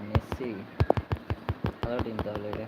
Messi അതോ team തവലയുടെ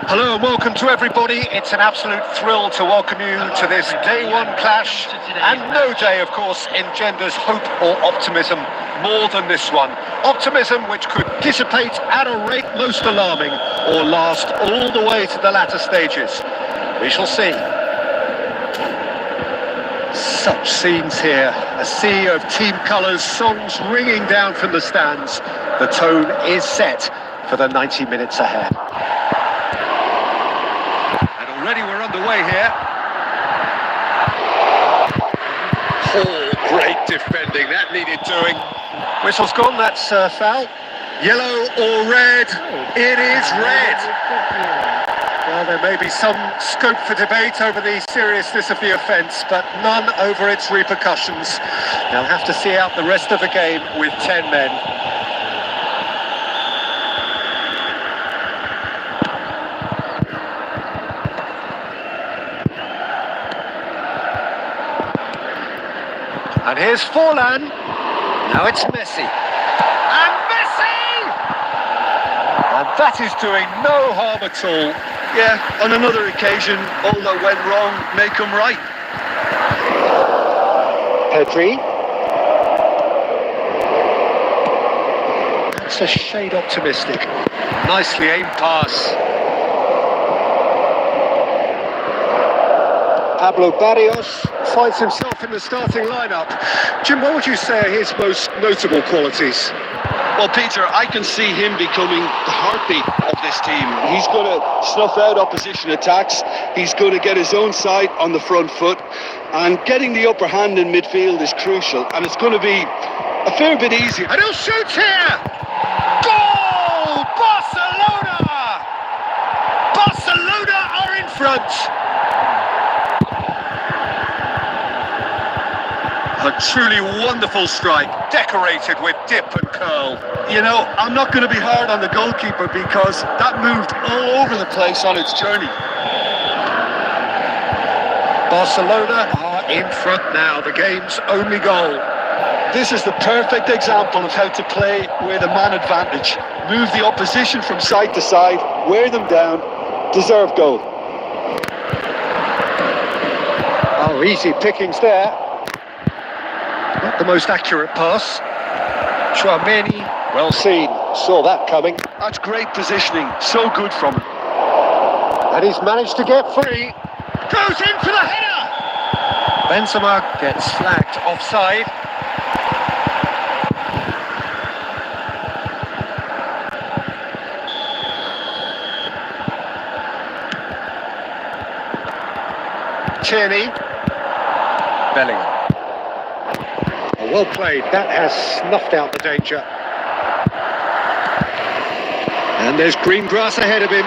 Hello and welcome to everybody. It's an absolute thrill to welcome you to this day one clash, and no day of course engenders hope or optimism more than this one. Optimism which could dissipate at a rate most alarming or last all the way to the latter stages. We shall see. Such scenes here, a sea of team colours, songs ringing down from the stands. The tone is set for the 90 minutes ahead. Already we're underway here. Oh, great defending, that needed doing. Whistle's gone, that's foul. Yellow or red? It is red. Well, there may be some scope for debate over the seriousness of the offence, but none over its repercussions. They'll have to see out the rest of the game with 10 men. And here's Forlan. Now it's Messi. And Messi! And that is doing no harm at all. Yeah, on another occasion, all that went wrong may come right. Pedri. That's a shade optimistic. Nicely aimed pass. Pablo Barrios finds himself in the starting lineup. Jim, what would you say are his most notable qualities? Well, Peter, I can see him becoming the heartbeat of this team. He's going to snuff out opposition attacks. He's going to get his own side on the front foot. And getting the upper hand in midfield is crucial. And it's going to be a fair bit easier. And he'll shoot here! Goal! Barcelona! Barcelona are in front! A truly wonderful strike, decorated with dip and curl. You know, I'm not going to be hard on the goalkeeper because that moved all over the place on its journey. Barcelona are in front now, the game's only goal. This is the perfect example of how to play with a man advantage. Move the opposition from side to side, wear them down, deserve goal. Oh, easy pickings there. Not the most accurate pass. Chouameni, well seen, saw that coming. That's great positioning, so good from him. And he's managed to get free. Goes in for the header! Benzema gets flagged offside. Tierney. Bellingham. Well played, that has snuffed out the danger. And there's green grass ahead of him.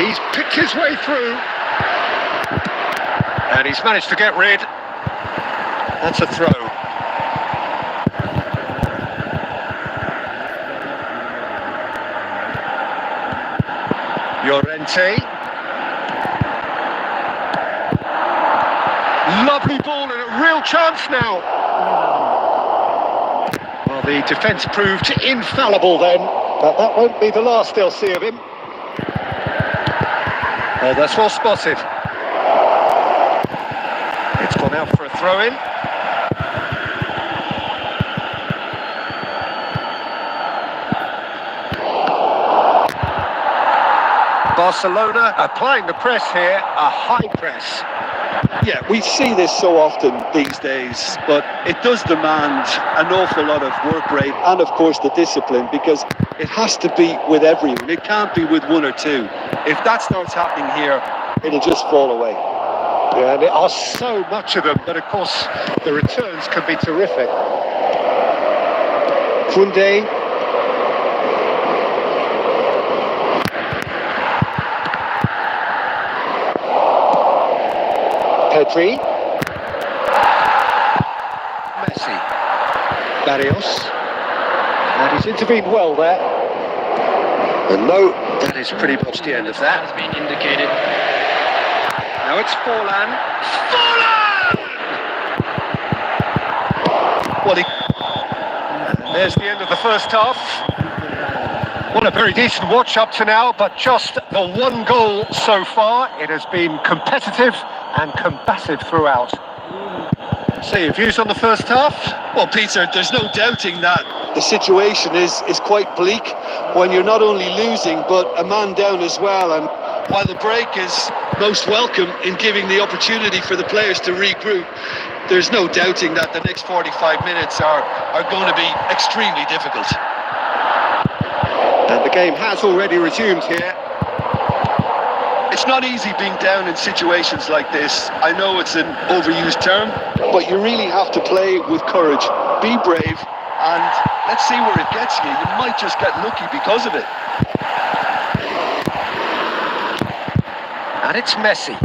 He's picked his way through. And he's managed to get rid. That's a throw. Llorente. Lovely ball and a real chance now. Well, the defence proved infallible then, but that won't be the last they'll see of him. Oh, that's well spotted. It's gone out for a throw-in. Barcelona applying the press here, a high press. Yeah, we see this so often these days, but it does demand an awful lot of work rate and, of course, the discipline, because it has to be with everyone. It can't be with one or two. If that starts happening here, it'll just fall away. Yeah, and there are so much of them, but of course the returns can be terrific. Koundé. Pedri. Messi. Barrios. And he's intervened well there. And no, that is pretty much the end of that. Has been indicated. Now it's Forlan. Well, and there's the end of the first half. Well, a very decent watch up to now, but just the one goal so far. It has been competitive and combative throughout. So your views on the first half? Well, Peter, there's no doubting that the situation is quite bleak when you're not only losing, but a man down as well. And while the break is most welcome in giving the opportunity for the players to regroup, there's no doubting that the next 45 minutes are going to be extremely difficult. And the game has already resumed here. It's not easy being down in situations like this. I know it's an overused term, but you really have to play with courage. Be brave, and let's see where it gets you. You might just get lucky because of it. And it's Messi.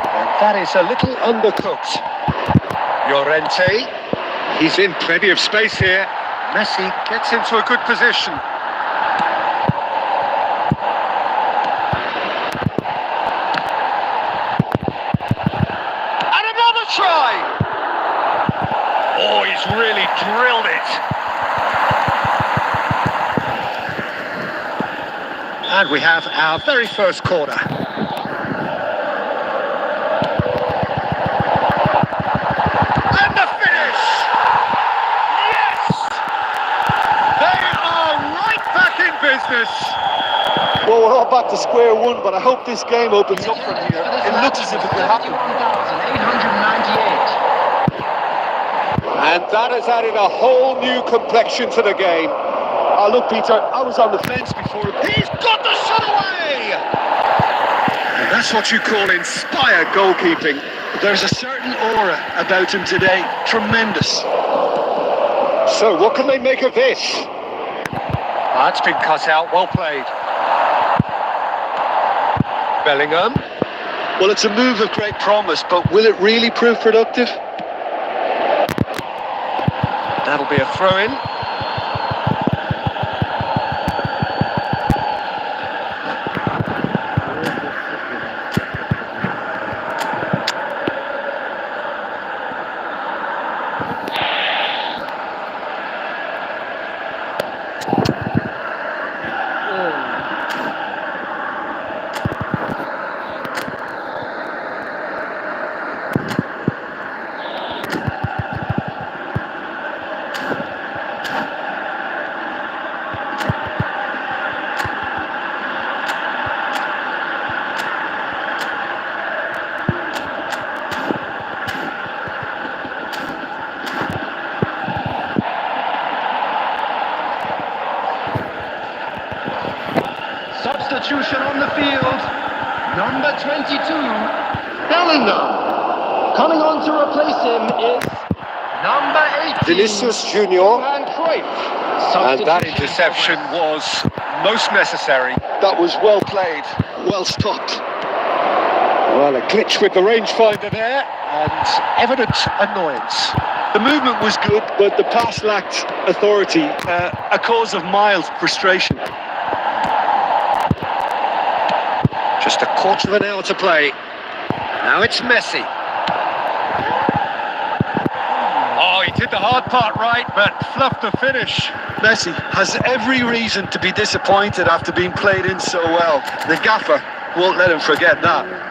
And that is a little undercooked. Llorente. He's in plenty of space here. Messi gets into a good position. And another try! Oh, he's really drilled it. And we have our very first corner. And the finish! Yes! They are right back in business. Well, we're all back to square one, but I hope this game opens up from here. It looks as if it could happen. 31,898. And that has added a whole new complexion to the game. Look, Peter, I was on the fence before. He's got the shot away! And that's what you call inspired goalkeeping. There's a certain aura about him today. Tremendous. So what can they make of this? That's been cut out, well played. Bellingham. Well, it's a move of great promise, but will it really prove productive? That'll be a throw-in. Substitution on the field. Number 22, Bellingham. Coming on to replace him is number 18, Vinicius Junior. and Cruyff. And that interception was most necessary. That was well played, well stopped. Well, a glitch with the rangefinder there, and evident annoyance. The movement was good, but the pass lacked authority, a cause of mild frustration. Just a quarter of an hour to play. Now it's Messi. Oh, he did the hard part right, but fluffed the finish. Messi has every reason to be disappointed after being played in so well. The gaffer won't let him forget that.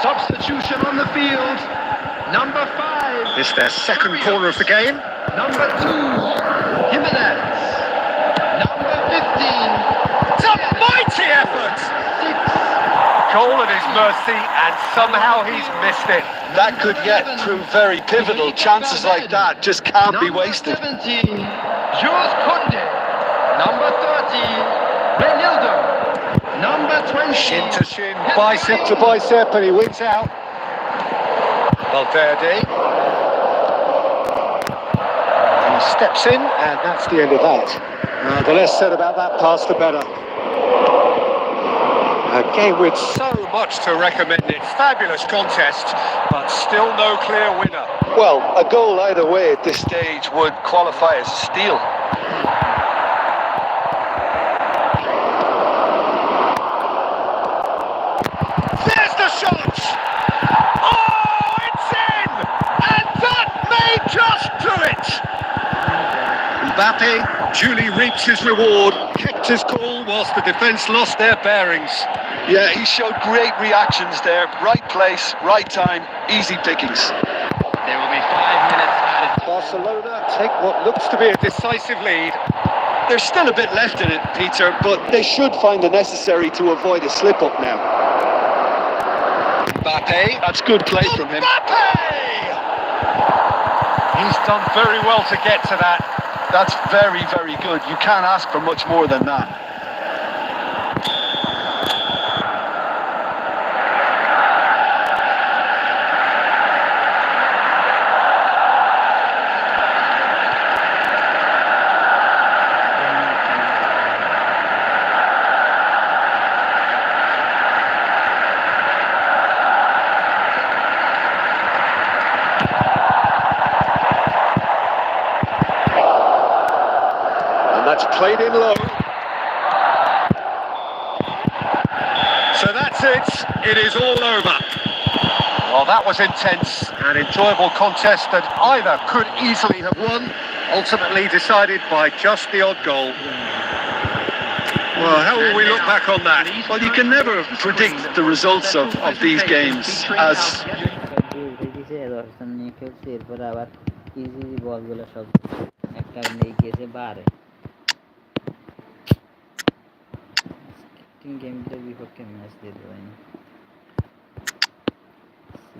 Substitution on the field. Number 5. It's their second corner of the game. Number 2, Jimenez. Number 15. It's a mighty effort! Goal at his mercy, and somehow he's missed it. That could yet prove very pivotal. Chances like that just can't be wasted. Number 17, Jules Koundé. Number 30, Renildo. Number 20, Shin to shin, bicep to bicep, and he wins out. Valverde. He steps in, and that's the end of that. The less said about that pass, the better. A game with so much to recommend it. Fabulous contest, but still no clear winner. Well, a goal either way at this stage would qualify as a steal. There's the shot! Oh, it's in! And that may just do it! Mbappe duly reaps his reward, kept his cool whilst the defence lost their bearings. Yeah, he showed great reactions there. Right place, right time, easy pickings. There will be 5 minutes added. Barcelona take what looks to be a decisive lead. There's still a bit left in it, Peter, but they should find the necessary to avoid a slip-up now. Mbappe. That's good play from him. Mbappe! He's done very well to get to that. That's very, very good. You can't ask for much more than that. That's played in low. So that's it. It is all over. Well, that was intense and enjoyable contest that either could easily have won, ultimately decided by just the odd goal. Well, how will we look back on that? Well, you can never predict the results of these games as... गेमले विपक्षे match दे दो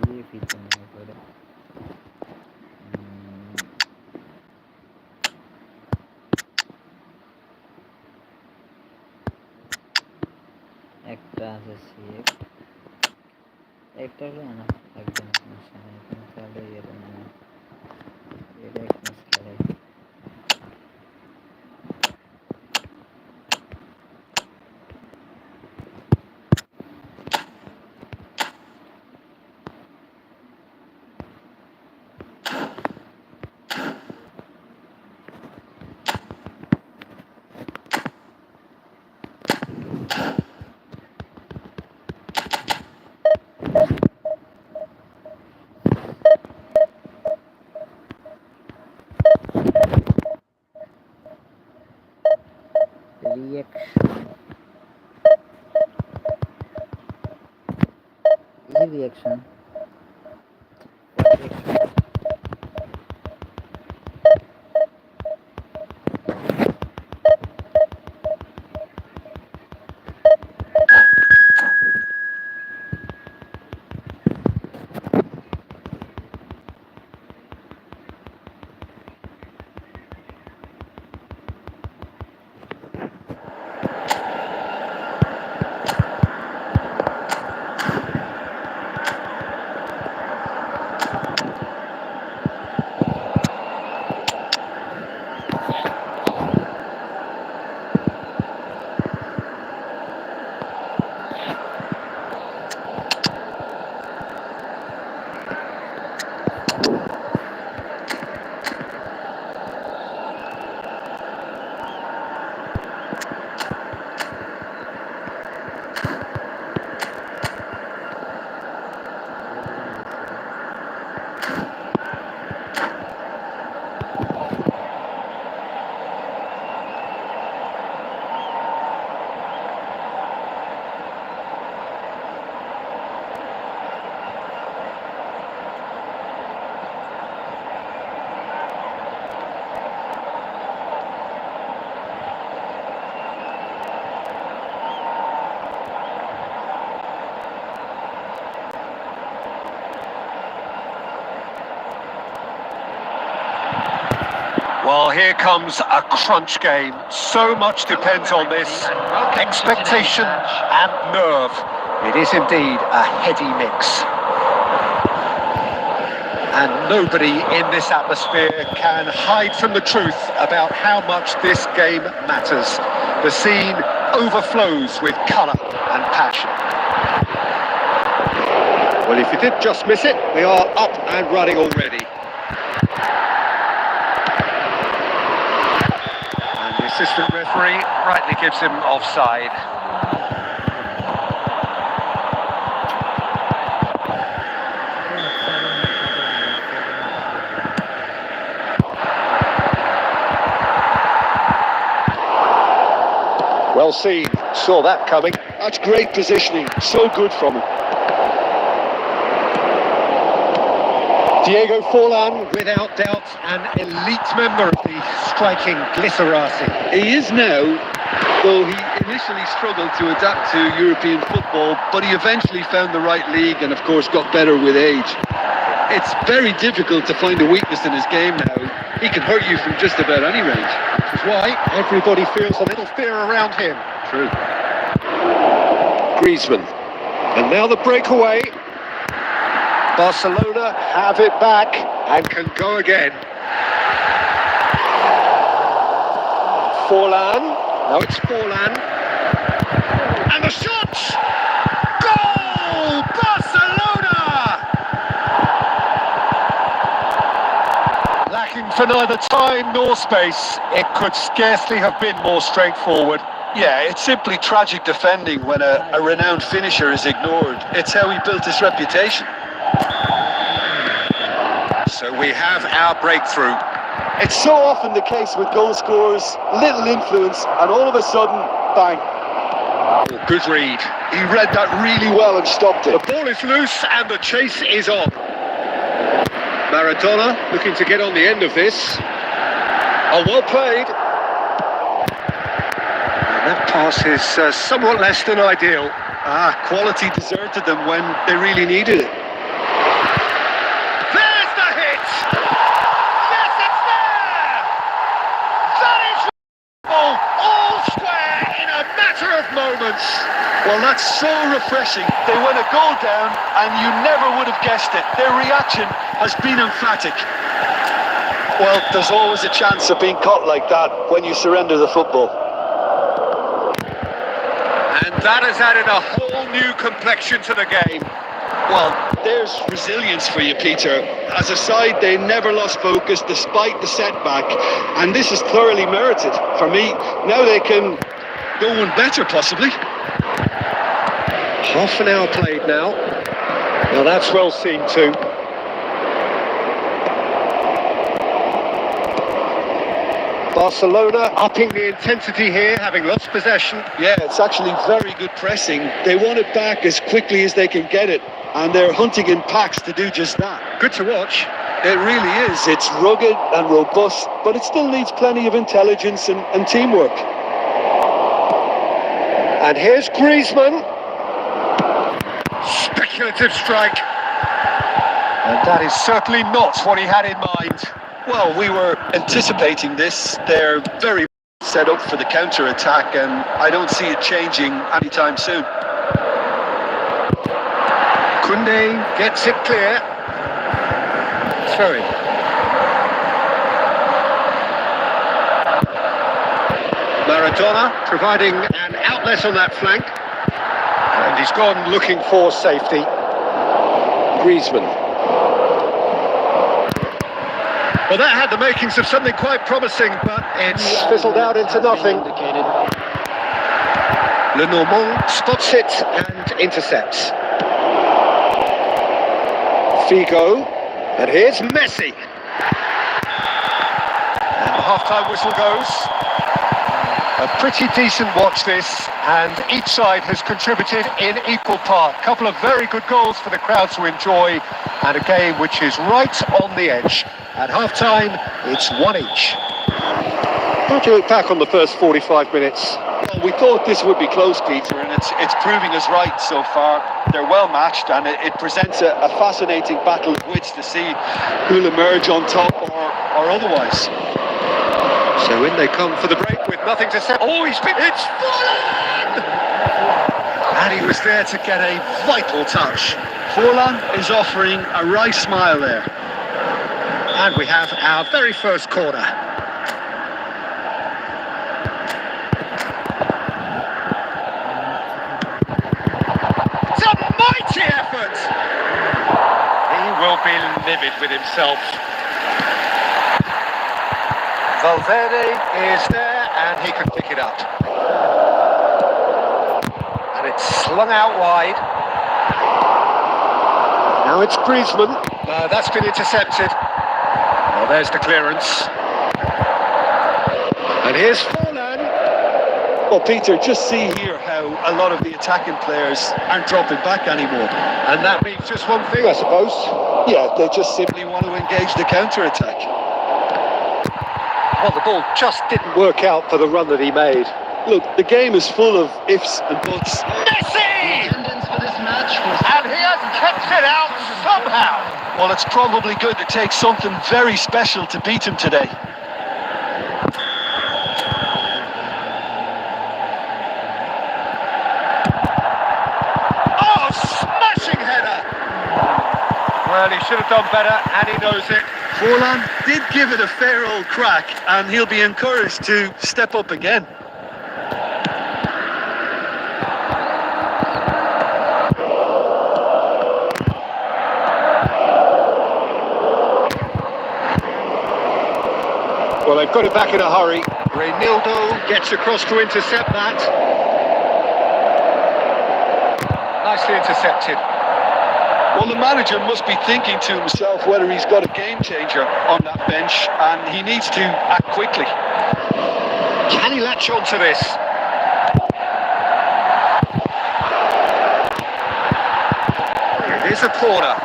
भाई ये feature नहीं करे একটা আছে সেফ একটা হলো না একদম সমস্যা নেই কিন্তু তাহলে এটা না এটা এক ম্যাচ খেলে reaction Well, here comes a crunch game. So much depends on this. Expectation and nerve. It is indeed a heady mix. And nobody in this atmosphere can hide from the truth about how much this game matters. The scene overflows with colour and passion. Well, if you did just miss it, they are up and running already. And the assistant referee rightly gives him offside. Well seen, saw that coming. That's great positioning, so good from him. Diego Forlan, without doubt, an elite member of the striking glitterati. He is now, though he initially struggled to adapt to European football, but he eventually found the right league and of course got better with age. It's very difficult to find a weakness in his game now. He can hurt you from just about any range. Which is why everybody feels a little fear around him. True. Griezmann. And now the breakaway. Barcelona have it back and can go again. Forlan. Now it's Forlan. And the shot! Goal! Barcelona! Lacking for neither time nor space, it could scarcely have been more straightforward. Yeah, it's simply tragic defending when a renowned finisher is ignored. It's how he built his reputation. So we have our breakthrough. It's so often the case with goal scorers, little influence, and all of a sudden, bang. Oh, good read. He read that really well and stopped it. The ball is loose and the chase is on. Maradona looking to get on the end of this. Oh, well played. And that pass is somewhat less than ideal. Quality deserted them when they really needed it. There's the hit! Yes, it's there! That is all square in a matter of moments. Well, that's so refreshing. They went a goal down and you never would have guessed it. Their reaction has been emphatic. Well, there's always a chance of being caught like that when you surrender the football. And that has added a whole new complexion to the game. Well, there's resilience for you, Peter. As a side, they never lost focus despite the setback, and this is thoroughly merited. For me, now they can go one better, possibly. Half an hour played now. Now that's well seen too. Barcelona upping the intensity here, having lost possession. Yeah, it's actually very good pressing. They want it back as quickly as they can get it, and they're hunting in packs to do just that. Good to watch. It really is. It's rugged and robust, but it still needs plenty of intelligence and teamwork. And here's Griezmann. Speculative strike. And that is certainly not what he had in mind. Well, we were anticipating this. They're very set up for the counter-attack, and I don't see it changing anytime soon. Koundé gets it clear. Throw-in. Maradona providing an outlet on that flank. And he's gone looking for safety. Griezmann. Well, that had the makings of something quite promising, but it's fizzled out into nothing. Lenormand spots it and intercepts. Figo, and here's Messi. And the half-time whistle goes. A pretty decent watch this, and each side has contributed in equal part. A couple of very good goals for the crowd to enjoy, and a game which is right on the edge. At half-time, it's one each. How do you look back on the first 45 minutes? Well, we thought this would be close, Peter, and it's proving us right so far. They're well matched, and it presents a fascinating battle of wits to see who'll emerge on top or otherwise. So in they come for the break with nothing to say. Oh, it's fallen! And he was there to get a vital touch. Forlan is offering a wry smile there. And we have our very first corner. It's a mighty effort! He will be livid with himself. Valverde is there and he can pick it up. And it's slung out wide. Now it's Griezmann. That's been intercepted. Well, there's the clearance. And here's Forlan. Well, Peter, just see here how a lot of the attacking players aren't dropping back anymore. And that means just one thing, I suppose. Yeah, they just simply want to engage the counter-attack. Well, the ball just didn't work out for the run that he made. Look, the game is full of ifs and buts. Messi! Attendance for this match was... And he has kept it out somehow. Well, it's probably going to take something very special to beat him today. Oh, smashing header! Well, he should have done better, and he knows it. Forlan did give it a fair old crack, and he'll be encouraged to step up again. Well, they've got it back in a hurry. Reinildo gets across to intercept that. Nicely intercepted. Well, the manager must be thinking to himself whether he's got a game changer on that bench, and he needs to act quickly. Can he latch on to this? It is a corner.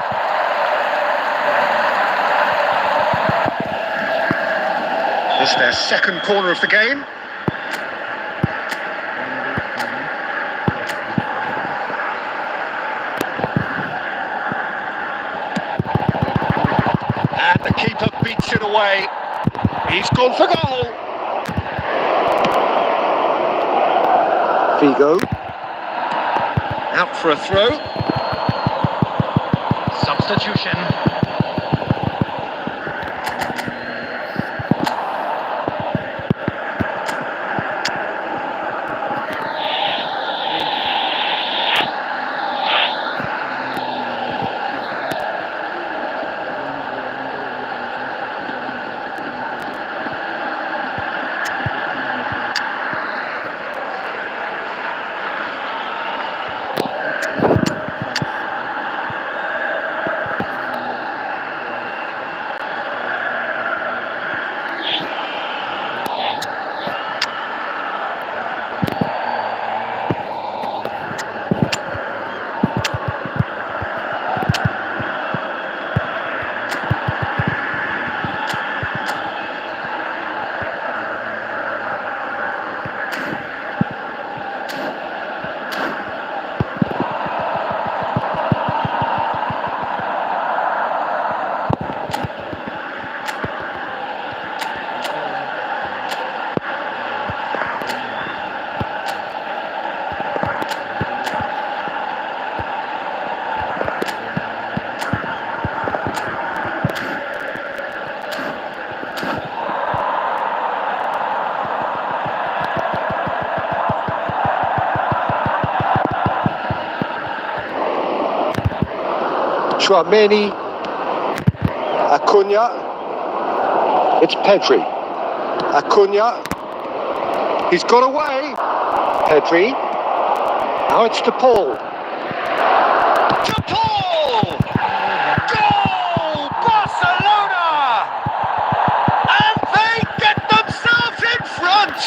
It's their second corner of the game. And the keeper beats it away. He's gone for goal. Figo. Out for a throw. Substitution. Chouameni, Acuna, it's Pedri, Acuna, he's got away, Pedri, now it's to Paul, goal, Barcelona, and they get themselves in front.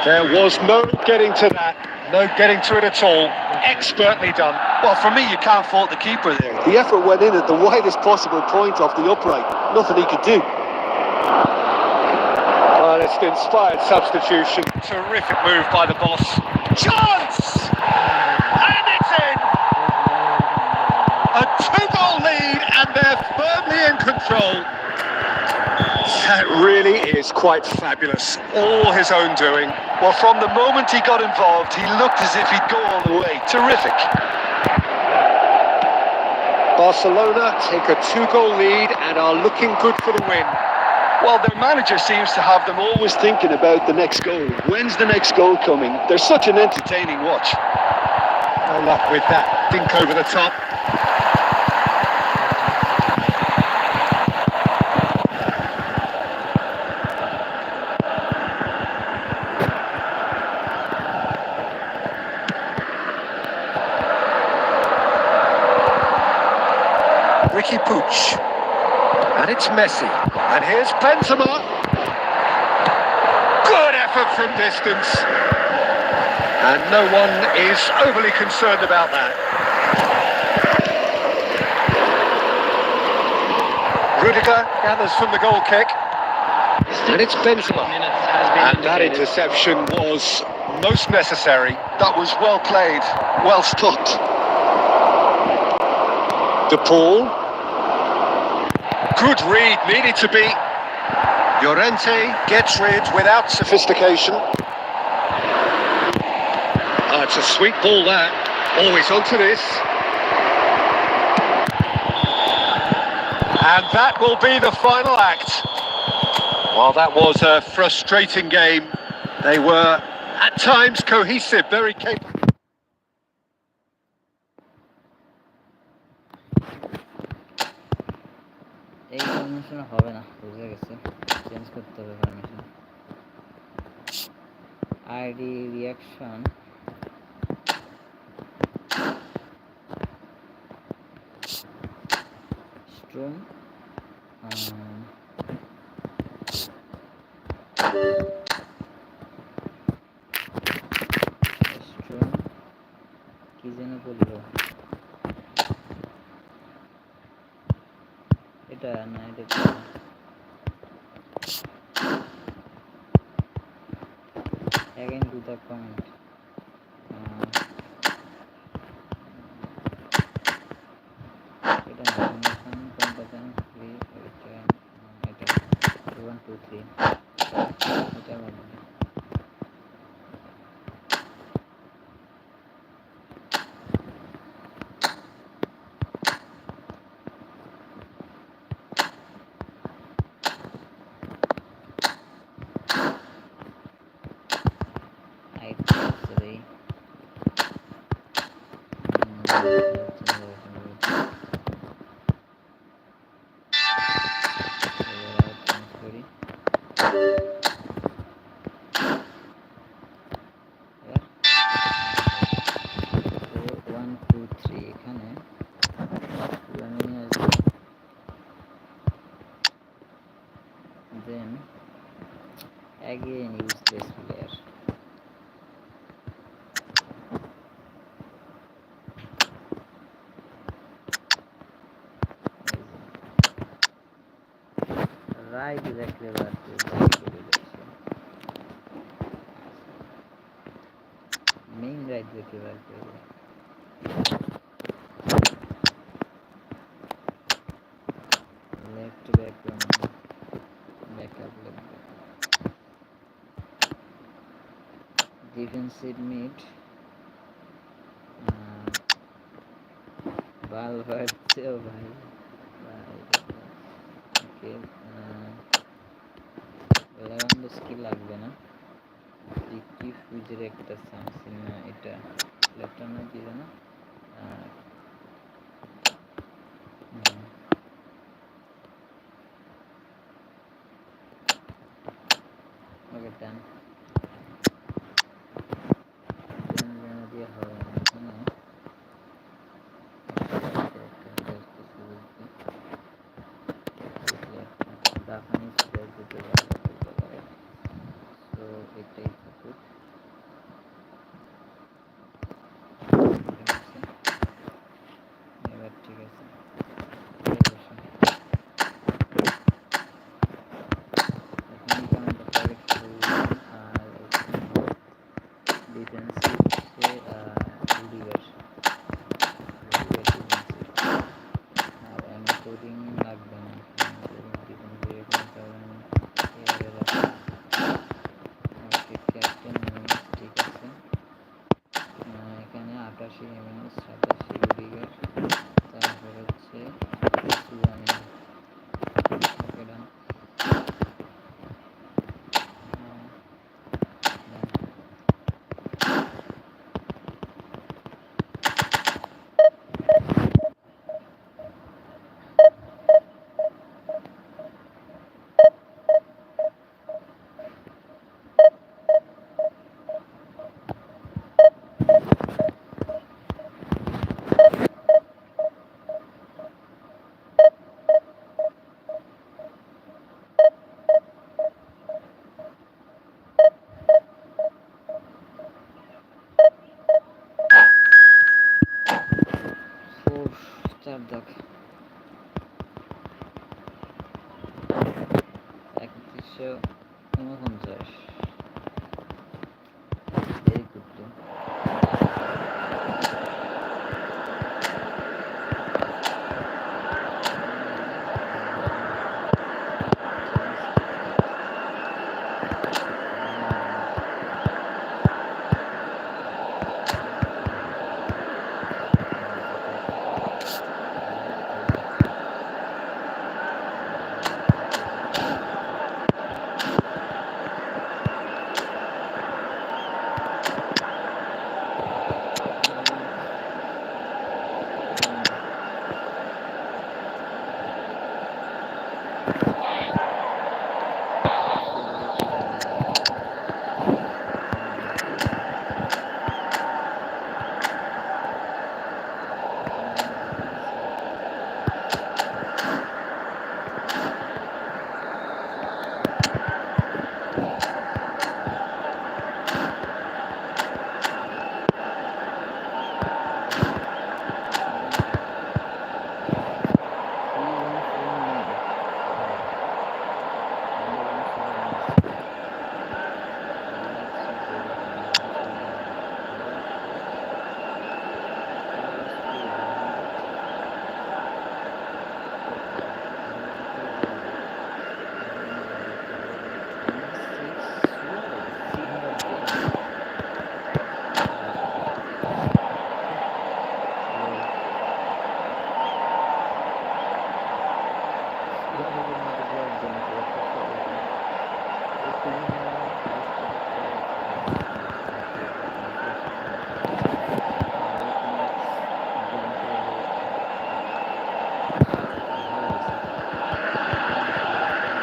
There was no getting to that, no getting to it at all, expertly done. Well, for me, you can't fault the keeper there. The effort went in at the widest possible point off the upright. Nothing he could do. Well, it's an inspired substitution. Terrific move by the boss. Chance! And it's in! A 2-goal lead, and they're firmly in control. That really is is quite fabulous. All his own doing. Well, from the moment he got involved, he looked as if he'd go all the way. Terrific. Barcelona take a 2-goal lead and are looking good for the win. Well, their manager seems to have them always thinking about the next goal. When's the next goal coming? They're such an entertaining watch. No luck with that dink over the top. Ricky Puig. And it's Messi. And here's Benzema. Good effort from distance. And no one is overly concerned about that. Rudiger gathers from the goal kick. And it's Benzema. And that interception was most necessary. That was well played, well stopped. De Paul. Good read, needed to be. Llorente gets rid without sophistication. It's a sweet ball that. Always onto this. And that will be the final act. Well, that was a frustrating game. They were, at times, cohesive, very capable. এই ফরমেশনে হবে না, বুঝে গেছে, change করতে হবে formation. ID reaction স্ট্রোম স্ট্রোম কি যেন বললো, এটা না, এটা again to the comment. এটা information competence free এটা 1 2 3 এটা বলবো। Then again use this player. Right exactly what main right exactly what left back backup left back. Defensive mid ball হচ্ছে ভাই ওকে লেভানডস্কি লাগবে না, কি ফুজের একটা সামসিং না, এটা লেফটার না কি জানো ওকে ডান দিয়ে হবে না এখানে Japanese player দিতে পারে, so এটাই থাকুক। এবার ঠিক আছে, আর ডিফেন্সিভ হচ্ছে রুডিগার আর এনকোডিং লাগবে না, আকাশী ইউনুস, সাতাশি রুডিগার, তারপর হচ্ছে সুয়ানি, ওকে ডান। চার দাগ 3149 এই কুটলি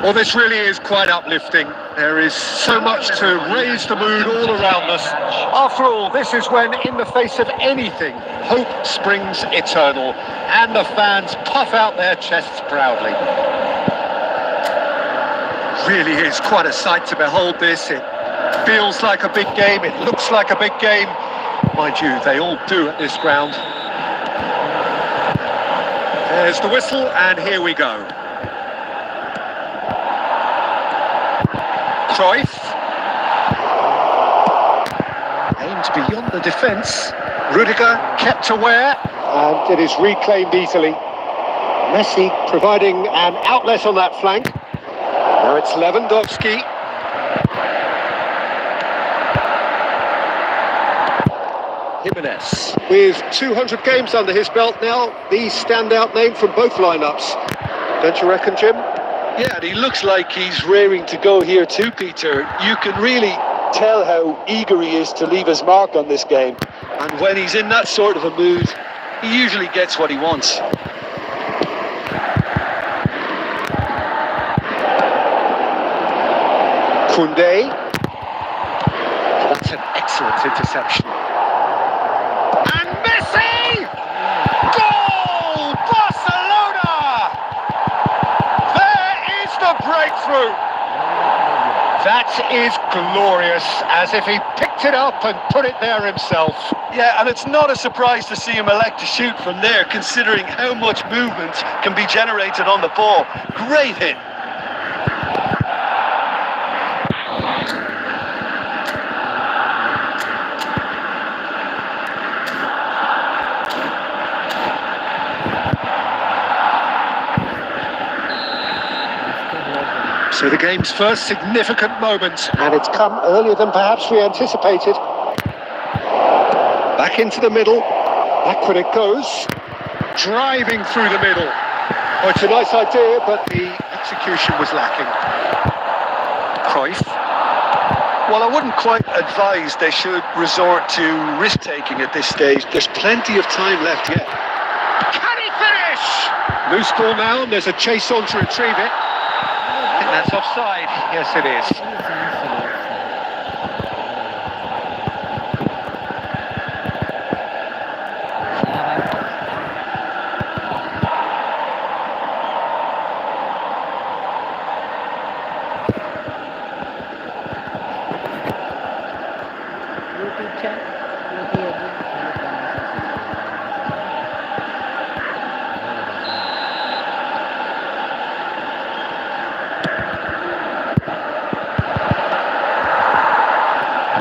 Well, this really is quite uplifting. There is so much to raise the mood all around us. After all, this is when, in the face of anything, hope springs eternal, and the fans puff out their chests proudly. Really is quite a sight to behold this. It feels like a big game, it looks like a big game. Mind you, they all do at this ground. There's the whistle, and here we go. Cruyff. Aimed beyond the defence. Rudiger kept aware, and it is reclaimed easily. Messi providing an outlet on that flank. Now it's Lewandowski. Jimenez. With 200 games under his belt now, the standout name from both lineups. Don't you reckon, Jim? Yeah, and he looks like he's raring to go here too, Peter. You can really tell how eager he is to leave his mark on this game. And when he's in that sort of a mood, he usually gets what he wants. Koundé. That's an excellent interception. And Messi! Goal! Barcelona! There is the breakthrough. That is glorious, as if he picked it up and put it there himself. Yeah, and it's not a surprise to see him elect to shoot from there, considering how much movement can be generated on the ball. Great hit. So the game's first significant moment, and it's come earlier than perhaps we anticipated. Back into the middle. Backward it goes. Driving through the middle. Oh, it's a nice idea, but the execution was lacking. Cruyff. Well, I wouldn't quite advise they should resort to risk-taking at this stage. There's plenty of time left yet. Can he finish? Loose ball now, and there's a chase on to retrieve it. I think that's offside. Yes, it is.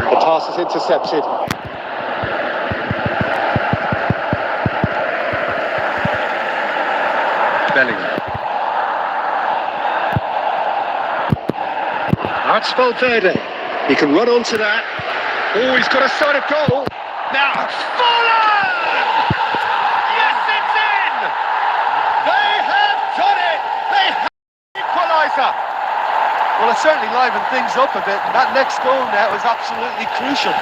The pass is intercepted. Bellingham. That's Valverde. He can run onto that. Oh, he's got a sight of goal. Now, fallen! Yes, it's in! They have done it! They have equaliser! Well, it certainly livened things up a bit. That next goal now is absolutely crucial.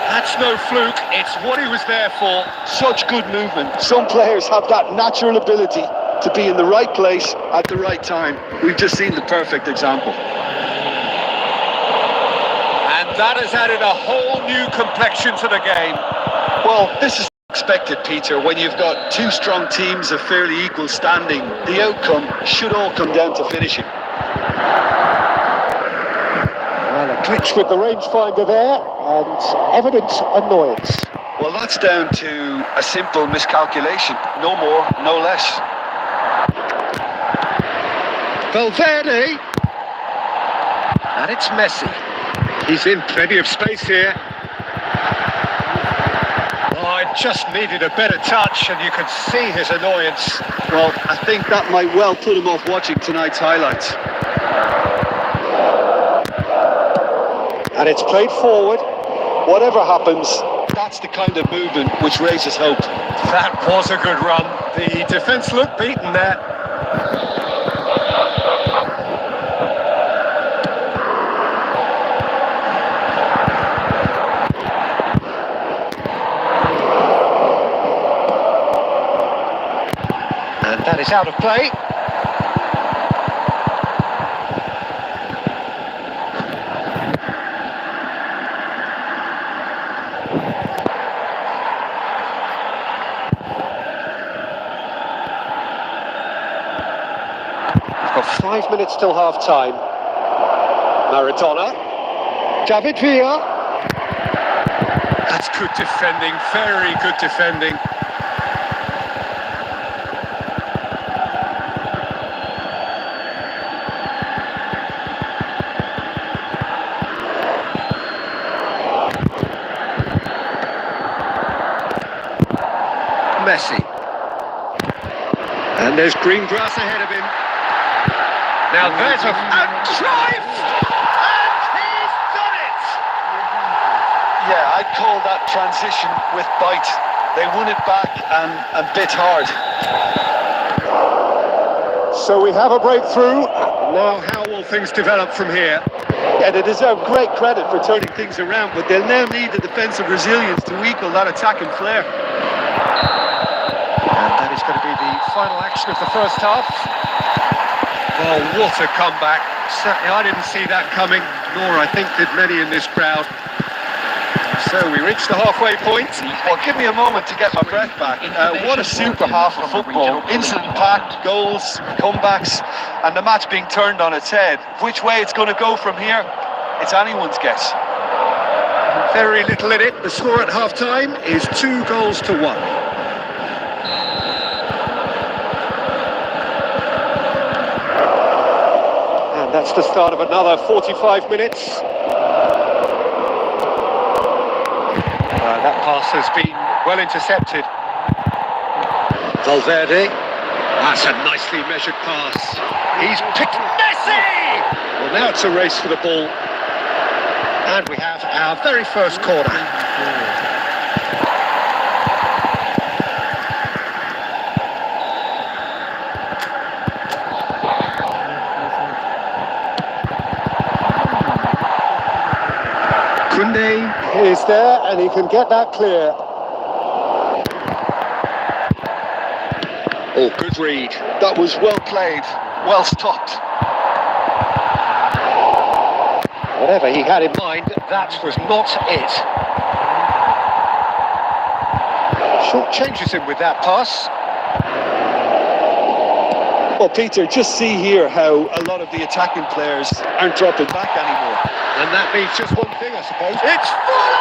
That's no fluke, it's what he was there for. Such good movement. Some players have that natural ability to be in the right place at the right time. We've just seen the perfect example. And that has added a whole new complexion to the game. Well, this is expected, Peter. When you've got two strong teams of fairly equal standing, the outcome should all come down to finishing. Well, a glitch with the rangefinder there, and evident annoyance. Well, that's down to a simple miscalculation. No more, no less. Valverde. And it's Messi. He's in plenty of space here. Oh, it just needed a better touch, and you could see his annoyance. Well, I think that might well put him off watching tonight's highlights. And it's played forward. Whatever happens, that's the kind of movement which raises hope. That was a good run. The defence looked beaten there. And that is out of play. Got 5 minutes till half-time. Maradona. David Villa. That's good defending, very good defending. Messi. And there's green grass ahead of him. Now there's a... And Cruyff! And he's done it! Yeah, I'd call that transition with bite. They won it back and bit hard. So we have a breakthrough. Now how will things develop from here? Yeah, they deserve great credit for turning things around, but they'll now need the defensive resilience to equal that attacking flair. And that is going to be the final action of the first half. Oh, what a comeback. Certainly I didn't see that coming, nor I think did many in this crowd. So we reached the halfway point. Well, give me a moment to get my breath back. What a super half of football. Incident-packed, goals, comebacks, and the match being turned on its head. Which way it's going to go from here, it's anyone's guess. Very little in it. The score at half-time is 2-1. That's the start of another 45 minutes. That pass has been well intercepted. Valverde. That's a nicely measured pass. He's picked Messi! Well, now it's a race for the ball. And we have our very first corner. is there, and he can get that clear. Oh, good read. That was well played, well stopped. Whatever he had in mind, that was not it. Short changes him with that pass. Well, Peter, just see here how a lot of the attacking players aren't dropping back anymore. And that means just one thing, I suppose. It's full!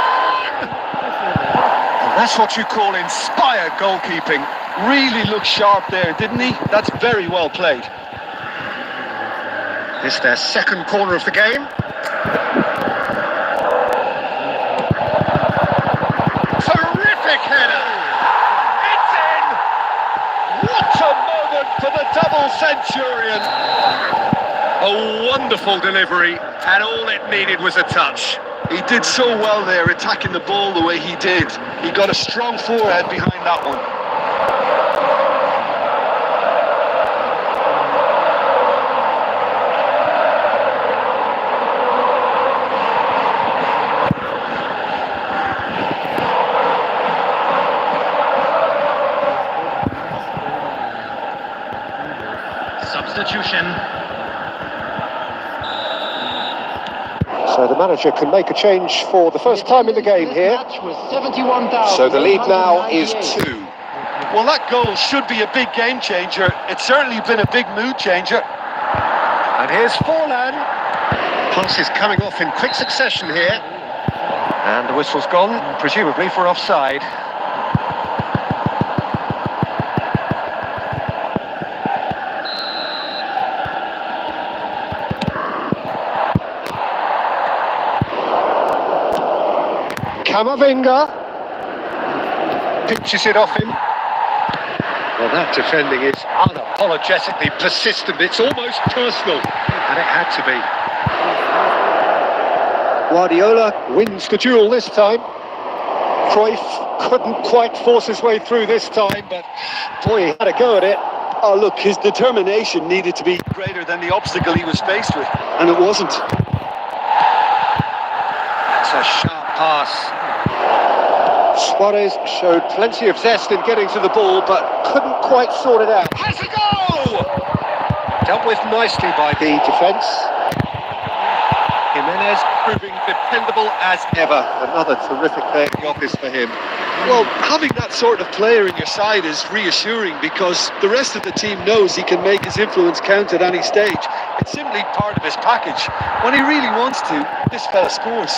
And that's what you call inspired goalkeeping. Really looked sharp there, didn't he? That's very well played. This their second corner of the game. Terrific header! It's in! What a moment for the double centurion! A wonderful delivery, and all it needed was a touch. He did so well there, attacking the ball the way he did. He got a strong forehead behind that one. Substitution. So the manager can make a change for the first time in the game here. So the lead now is 2. Well, that goal should be a big game changer. It's certainly been a big mood changer. And here's Forlan. Passes coming off in quick succession here. And the whistle's gone, presumably for offside. Camavinga pinches it off him. Well, that defending is unapologetically persistent. It's almost personal, and it had to be. Guardiola wins the duel this time. Cruyff couldn't quite force his way through this time, but boy, he had a go at it. Oh, look, his determination needed to be greater than the obstacle he was faced with, and it wasn't. That's a sharp pass. Suarez showed plenty of zest in getting to the ball, but couldn't quite sort it out. Has a goal! Dealt with nicely by the defence. Jimenez proving dependable as ever. Another terrific day at the office for him. Well, having that sort of player in your side is reassuring because the rest of the team knows he can make his influence count at any stage. It's simply part of his package. When he really wants to, this fella scores.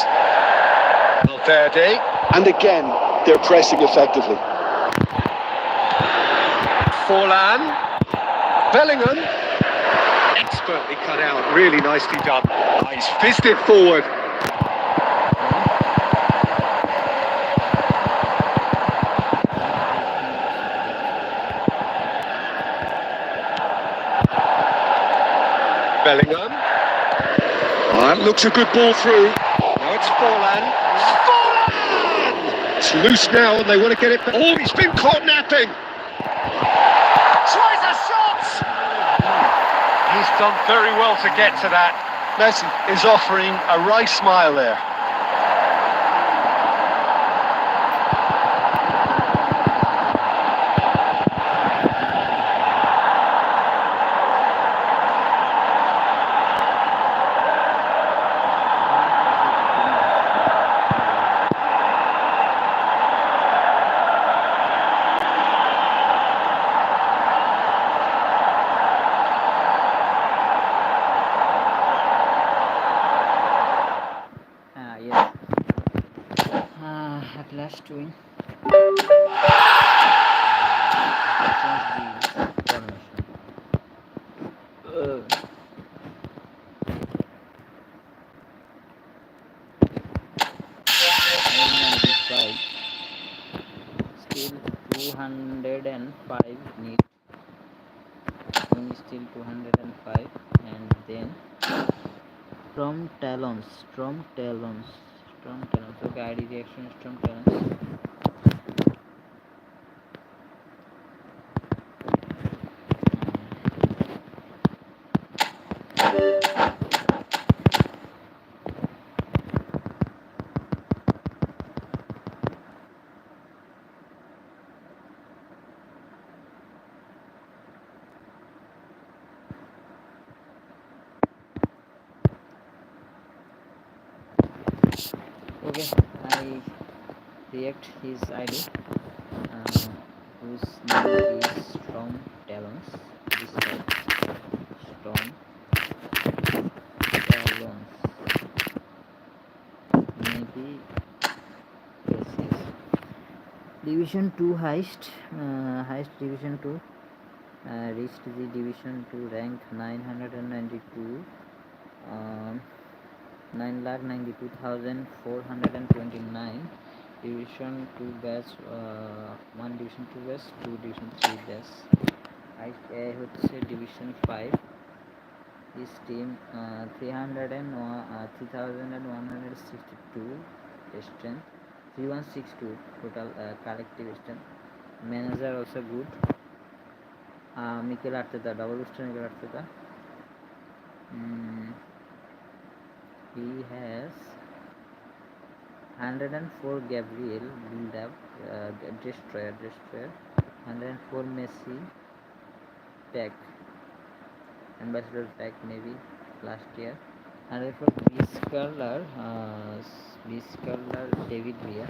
Valverde. And again, they're pressing effectively. Forlan. Bellingham. Expertly cut out, really nicely done. He's fizzed it forward. Bellingham. That looks a good ball through. Now it's Forlan. It's loose now and they want to get it back. Oh, he's been caught napping. Tries a shot! He's done very well to get to that. Messi is offering a wry smile there. At last win. Still 205 need. Win is still 205, and then Storm Talons. Okay, ID reaction Storm Talons. Okay, I react his ID, whose name is Storm Talons. This side, Storm Talons. Maybe yes. Division 2 heist, Division 2. Reached the Division 2 rank 992, 9,92,429. Division 2 batch, 1 Division 2 batch, 2 Division 3 batch. হচ্ছে Division 5. His team 3,162 strength, 3162 total collective strength. Manager also good. Mikel Arteta, double booster Mikel Arteta. He has 104 Gabriel build up, destroyer, 104 Messi pack, ambassador pack maybe last year, 104 Biscaler David Villa,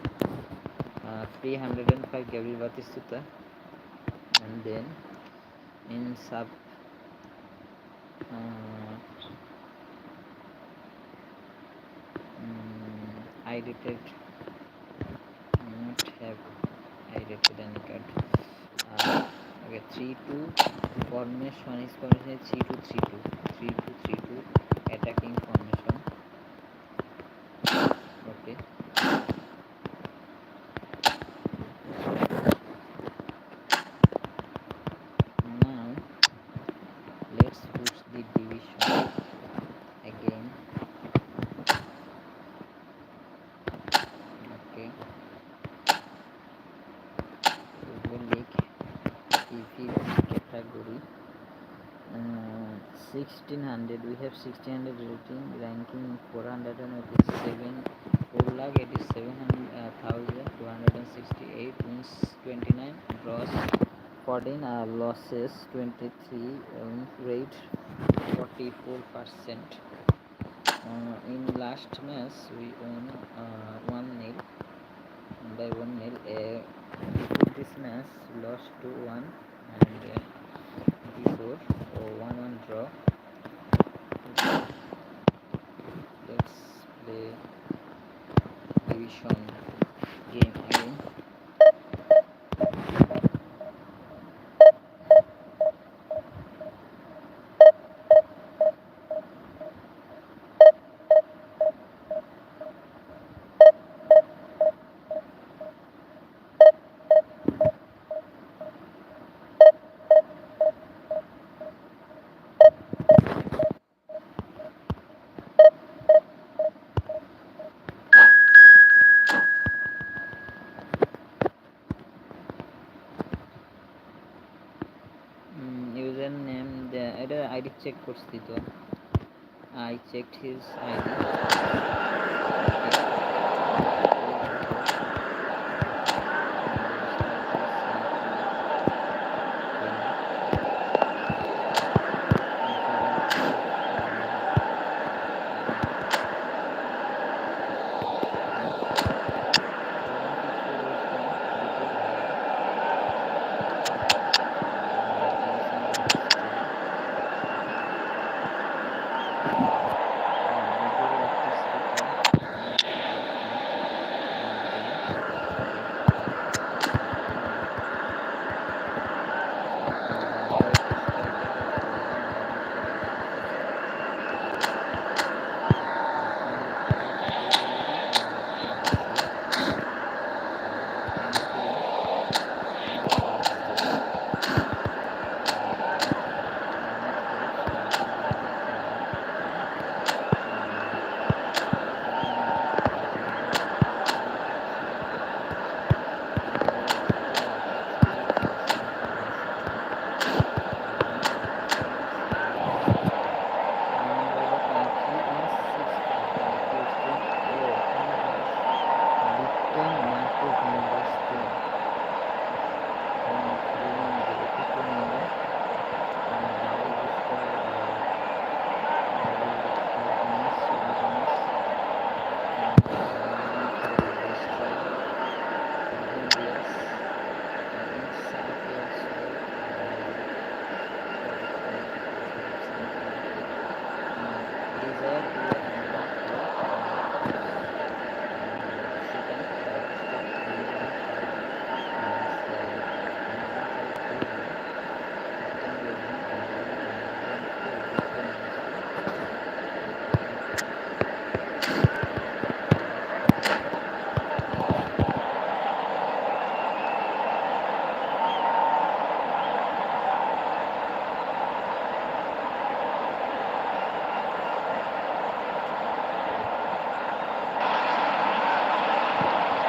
305 Gabriel Batistuta, and then in sub I rated, not have I rated any card. Okay, 3-2 formation is 3-2-3-2, 3-2-3-2 attacking formation. Okay. Now let's push the division again. Okay. Football League category. 1600, we have 1600 rating, ranking 487, 4,87,268, wins 29, draws 14, losses 23, rate 44%. In last match we won 1-0, by 1-0. Before this match lost 2-1, and before 1-1 draw. Let's play division game again. User name, এটা ID check করছি তো, I checked his ID.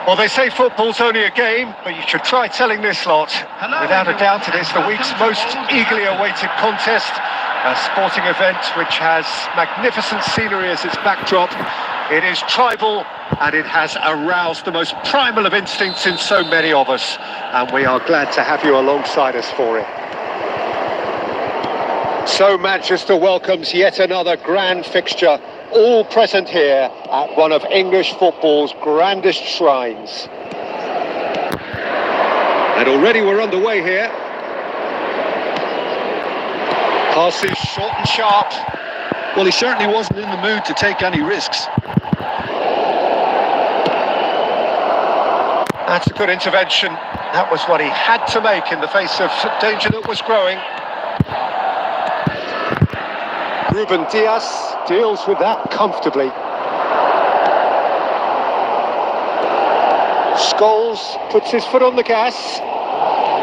Well, they say football's only a game, but you should try telling this lot. Without a doubt, it is the week's most eagerly awaited contest. A sporting event which has magnificent scenery as its backdrop. It is tribal, and it has aroused the most primal of instincts in so many of us. And we are glad to have you alongside us for it. So Manchester welcomes yet another grand fixture, all present here at one of English football's grandest shrines. And already we're underway here. Pass is short and sharp. Well, he certainly wasn't in the mood to take any risks. That's a good intervention. That was what he had to make in the face of danger that was growing. Ruben Diaz deals with that comfortably. Scholes puts his foot on the gas.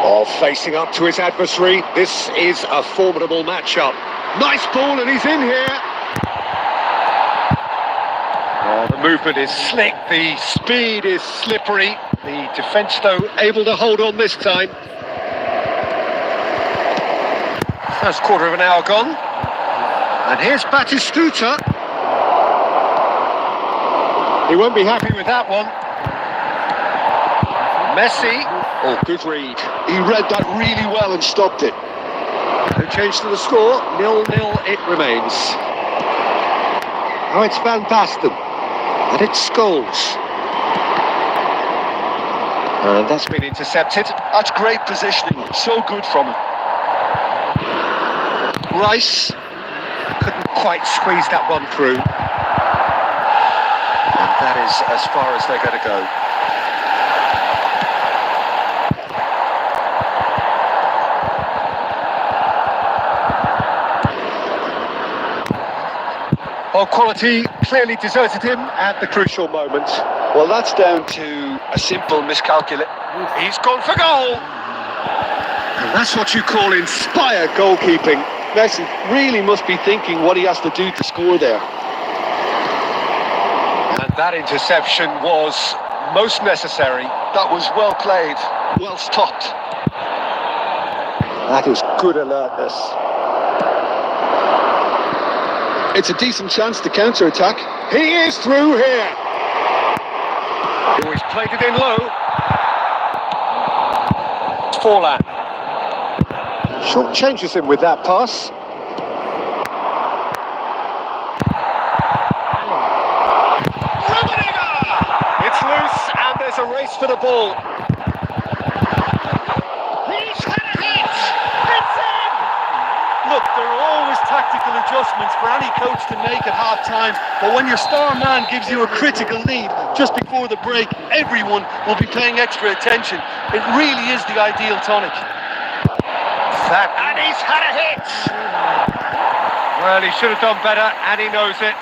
Oh, facing up to his adversary. This is a formidable matchup. Nice ball, and he's in here. Oh, the movement is slick. The speed is slippery. The defence, though, able to hold on this time. First quarter of an hour gone. And here's Batistuta. He won't be happy with that one. Messi. Oh, good read. He read that really well and stopped it. No change to the score. 0-0 it remains. Now it's Van Basten. And it's Scholes. And that's been intercepted. That's great positioning. So good from him. Rice couldn't quite squeeze that one through. And that is as far as they're going to go. Well, quality clearly deserted him at the crucial moment. Well, that's down to a simple miscalculation. He's gone for goal! And that's what you call inspired goalkeeping. Messi really must be thinking what he has to do to score there. And that interception was most necessary. That was well played, well stopped. That is good alertness. It's a decent chance to counter-attack. He is through here. Oh, he's played it in low. Forlan. Short changes him with that pass. It's loose, and there's a race for the ball. He's had a hit! It's in! Look, there are always tactical adjustments for any coach to make at half-time, but when your star man gives you a critical lead just before the break, everyone will be paying extra attention. It really is the ideal tonic. And he's had a hit! Well, he should have done better, and he knows it.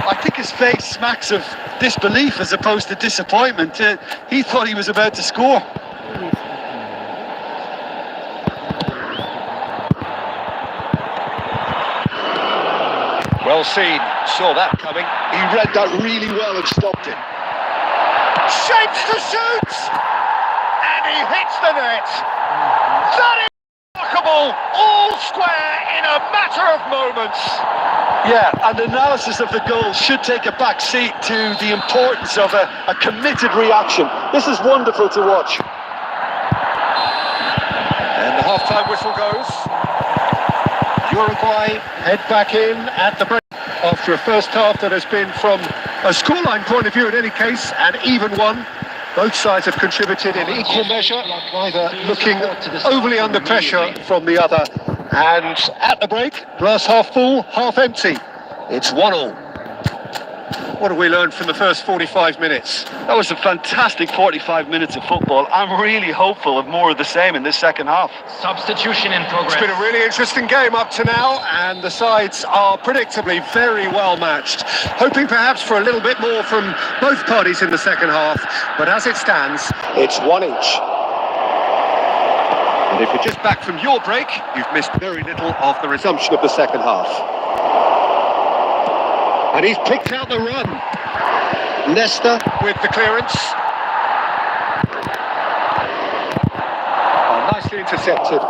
I think his face smacks of disbelief as opposed to disappointment. He thought he was about to score. Well seen, saw that coming. He read that really well and stopped it. Shapes to shoot! And he hits the net! That is remarkable! All square in a matter of moments! Yeah, and analysis of the goal should take a back seat to the importance of a committed reaction. This is wonderful to watch. And the half-time whistle goes. Uruguay head back in at the break after a first half that has been, from a scoreline point of view in any case, an even one. Both sides have contributed in equal measure, neither looking overly under pressure from the other. And at the break, glass half full, half empty. It's 1-1. What have we learned from the first 45 minutes? That was a fantastic 45 minutes of football. I'm really hopeful of more of the same in this second half. Substitution in progress. It's been a really interesting game up to now, and the sides are predictably very well matched. Hoping perhaps for a little bit more from both parties in the second half, but as it stands, it's one each. And if you're just back from your break, you've missed very little of the resumption of the second half. And he's picked out the run. Leicester with the clearance. intercepted.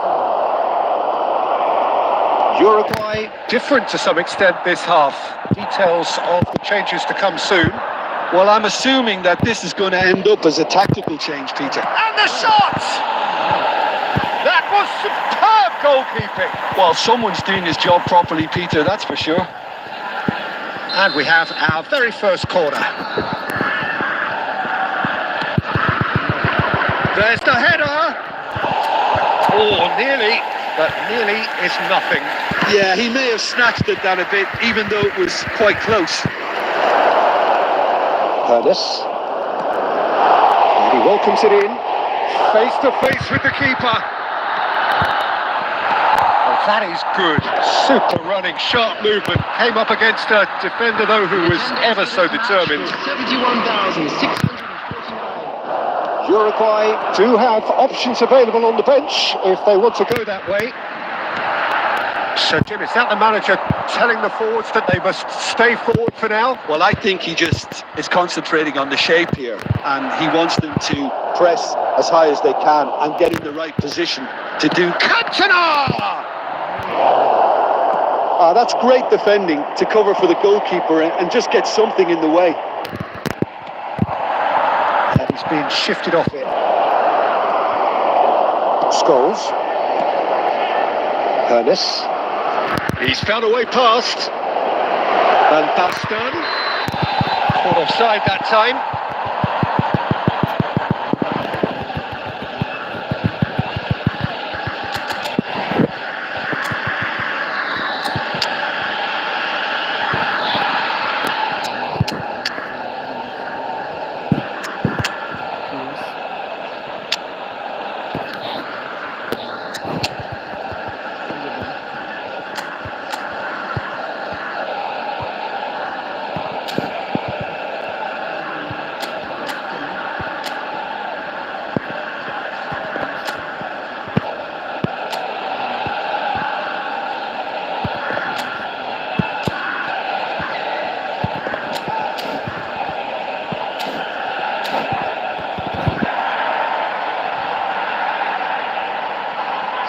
Uruguay different to some extent this half. Details of the changes to come soon. Well, I'm assuming that this is going to end up as a tactical change, Peter. And the shot! That was superb goalkeeping. Well, someone's doing his job properly, Peter, that's for sure. And we have our very first corner. There's the header. Oh, nearly, but nearly is nothing. Yeah, he may have snatched at that a bit, even though it was quite close. Curtis. And he welcomes it in. Face to face with the keeper. Oh, that is good. Super running, sharp movement. Came up against a defender, though, who was ever so determined. 71,649. Uruguay do have options available on the bench if they want to go that way. So, Jim, is that the manager telling the forwards that they must stay forward for now? Well, I think he just is concentrating on the shape here, and he wants them to press as high as they can and get in the right position to do. Cantona! That's great defending to cover for the goalkeeper and just get something in the way. And he's been shifted off it. Scholes. Ernest. He's found a way past. Van Basten. Caught offside that time.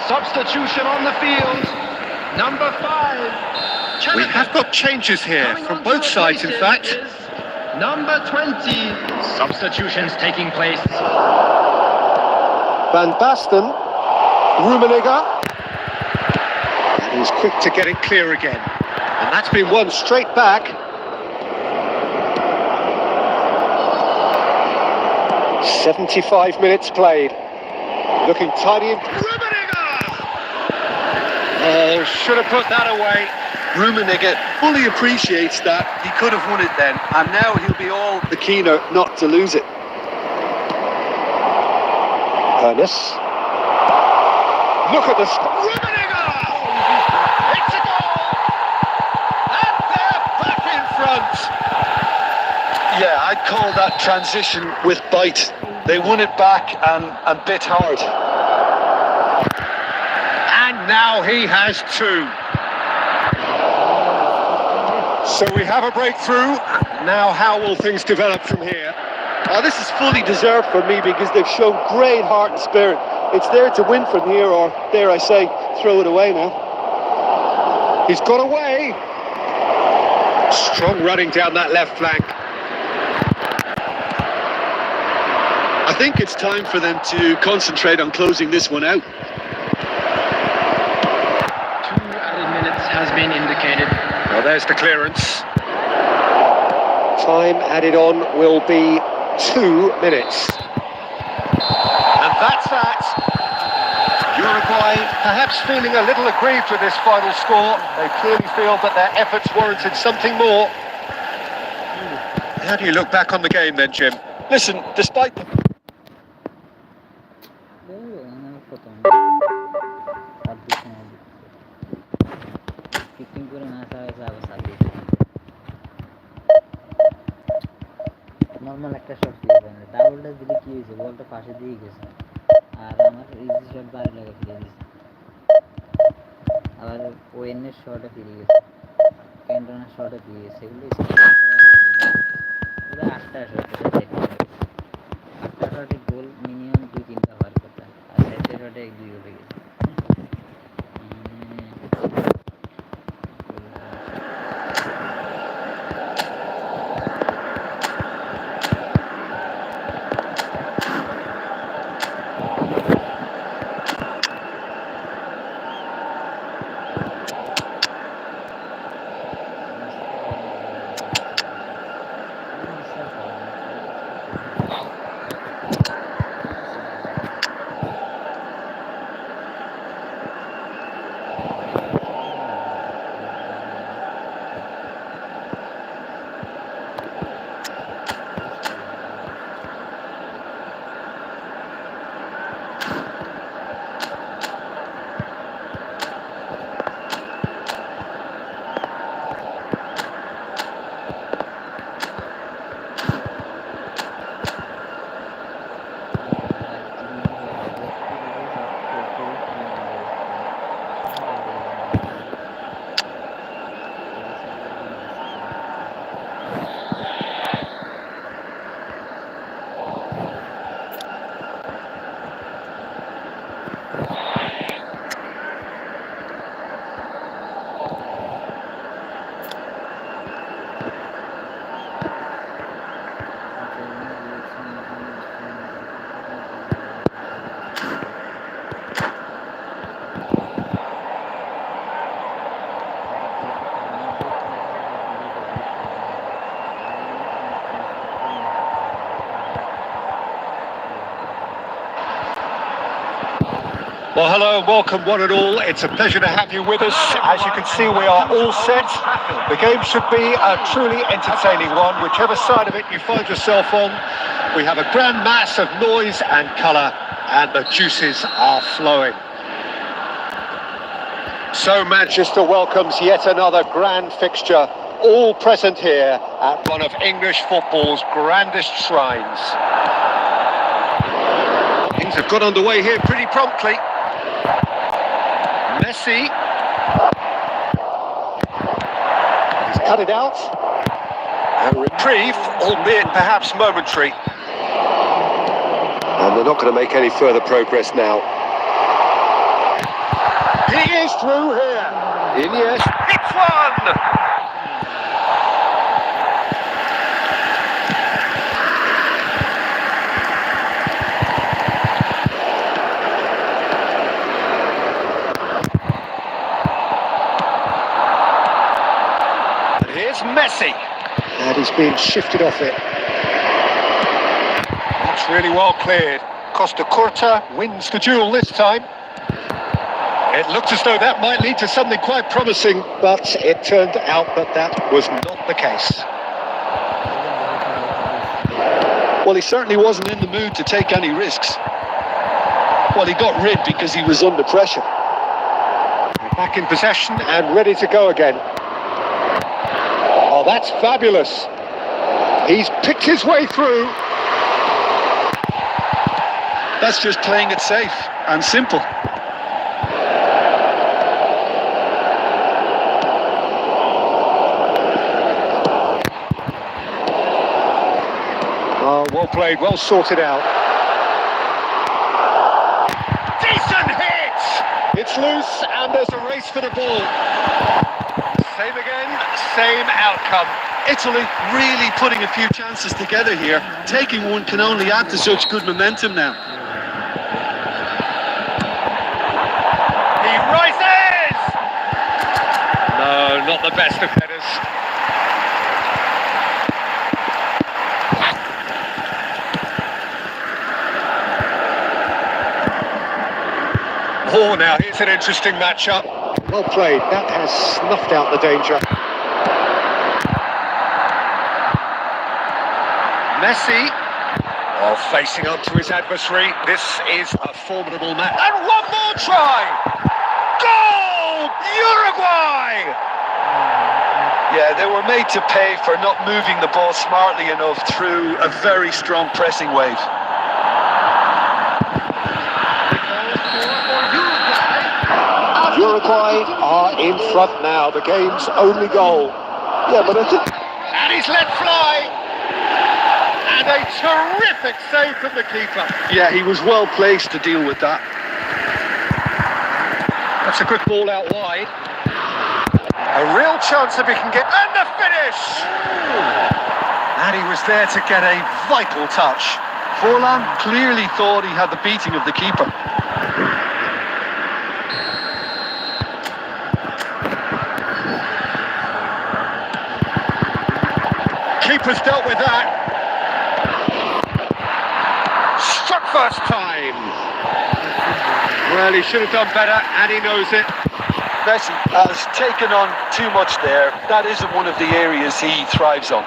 Substitution on the field. Number 5. We have got changes here from both sides, in fact. Number 20. Substitutions taking place. Van Basten. Rummenigge. And he's quick to get it clear again. And that's been won straight back. 75 minutes played. Looking tidy in. Oh, should have put that away. Rummenigge fully appreciates that. He could have won it then, and now he'll be all the keener not to lose it. Ernest. Look at this. Rummenigge! It's a goal! And they're back in front. Yeah, I'd call that transition with bite. They won it back and bit hard. And now he has 2. So we have a breakthrough. Now how will things develop from here? This is fully deserved for me because they've shown great heart and spirit. It's there to win from here, or dare I say, throw it away now. He's got away. Strong running down that left flank. I think it's time for them to concentrate on closing this one out. 2 added minutes has been indicated. Well, there's the clearance. Time added on will be 2 minutes. And that's that. Uruguay perhaps feeling a little aggrieved with this final score. They clearly feel that their efforts warranted something more. How do you look back on the game then, Jim? Listen, despite the... normal একটা shot দিয়ে দেন, ডাবলটা দিলে কি হয়েছে, বলটা পাশে দিয়ে গেছে আর আমার ইজি শট বাইরে লাগে ফিরে দিয়েছে। আবার ওয়েনের শটে ফিরে গেছে, ক্যান্টনের শটে ফিরে গেছে। এগুলো 8টা শট, 8টা শটে গোল মিনিমাম 2-3টা হওয়ার কথা, আর 7টা শটে 1-2 হয়ে গেছে। Well, hello and welcome one and all. It's a pleasure to have you with us. As you can see, we are all set. The game should be a truly entertaining one, whichever side of it you find yourself on. We have a grand mass of noise and colour, and the juices are flowing. So Manchester welcomes yet another grand fixture, all present here at one of English football's grandest shrines. Things have got underway here pretty promptly. Messi. He's cut it out. A reprieve, albeit perhaps momentary. And they're not going to make any further progress now. He is through here. Iniesta. It's one! Here's Messi. And he's being shifted off it. That's really well cleared. Costa Curta wins the duel this time. It looked as though that might lead to something quite promising, but it turned out that that was not the case. Well, he certainly wasn't in the mood to take any risks. Well, he got rid because he was under pressure. Back in possession and ready to go again. Oh, that's fabulous. He's picked his way through. That's just playing it safe and simple. Oh, well played, well sorted out. Decent hit! It's loose and there's a race for the ball. Same again, same outcome. Italy really putting a few chances together here. Taking one can only add to such good momentum now. He rises! No, not the best of headers. Oh, now here's an interesting matchup. Well played, that has snuffed out the danger. Messi, facing up to his adversary. This is a formidable match. And one more try! Goal! Uruguay! Yeah, they were made to pay for not moving the ball smartly enough through a very strong pressing wave. Uruguay are in front now, the game's only goal. Yeah, but and he's let fly! And a terrific save from the keeper. Yeah, he was well placed to deal with that. That's a good ball out wide. A real chance if he can get... And the finish! And he was there to get a vital touch. Forlan clearly thought he had the beating of the keeper. Keeper's dealt with that. Struck first time. Well, he should have done better, and he knows it. Messi has taken on too much there. That isn't one of the areas he thrives on.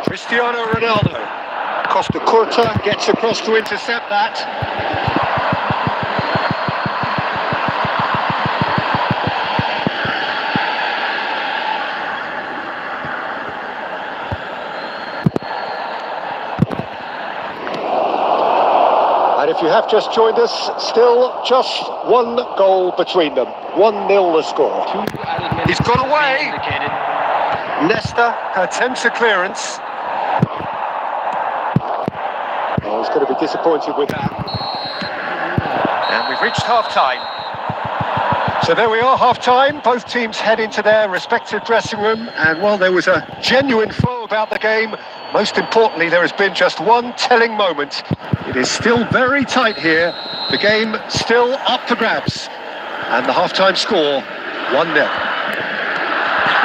Cristiano Ronaldo. Costa Curta gets across to intercept that. And if you have just joined us, still just one goal between them. 1-0 the score. He's got away. Nesta attempts a clearance. Oh, he's going to be disappointed with that. And we've reached half-time. So there we are, half-time. Both teams head into their respective dressing room. And, well, there was a genuine flow about the game. Most importantly, there has been just one telling moment. It is still very tight here. The game still up for grabs. And the half-time score, 1-0.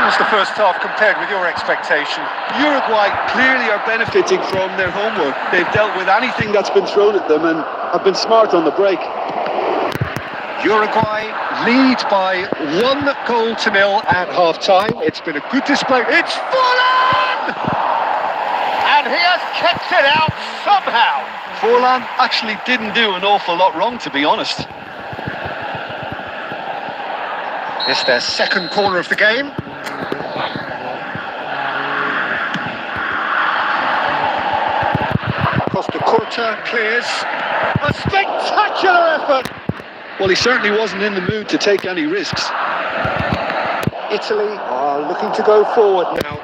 How's the first half compared with your expectation? Uruguay clearly are benefiting from their homework. They've dealt with anything that's been thrown at them and have been smart on the break. Uruguay lead by 1-0 at half-time. It's been a good display. It's Forlan! And he has kept it out somehow. Forlan actually didn't do an awful lot wrong, to be honest. It's their second corner of the game. Costa Curta clears. A spectacular effort! Well, he certainly wasn't in the mood to take any risks. Italy are looking to go forward now.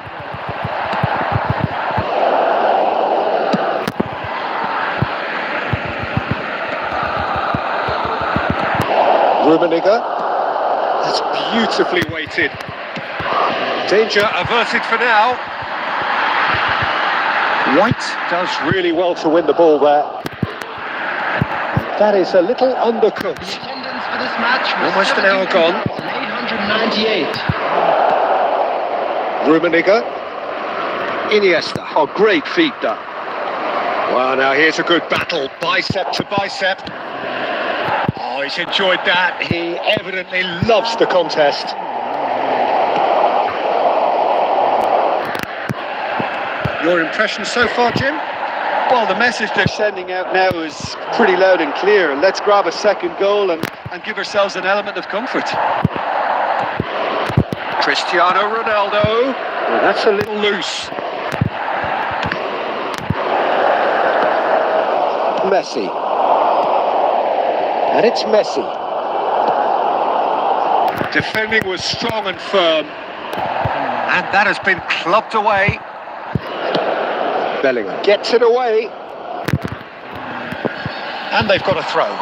Rummenigge. That's beautifully weighted. Danger averted for now. White does really well to win the ball there. That is a little undercooked. Attendance for this match was Almost an hour gone. 898. Rummenigge. Iniesta. Oh, great feat, that. Well, now here's a good battle, bicep to bicep. Oh, he's enjoyed that. He evidently loves the contest. Your impression so far, Jim? Well, the message they're sending out now is pretty loud and clear. Let's grab a second goal and give ourselves an element of comfort. Cristiano Ronaldo. Well, that's a little loose. Messi. And it's Messi. Defending was strong and firm. And that has been clubbed away. Bellingham gets it away. And they've got a throw.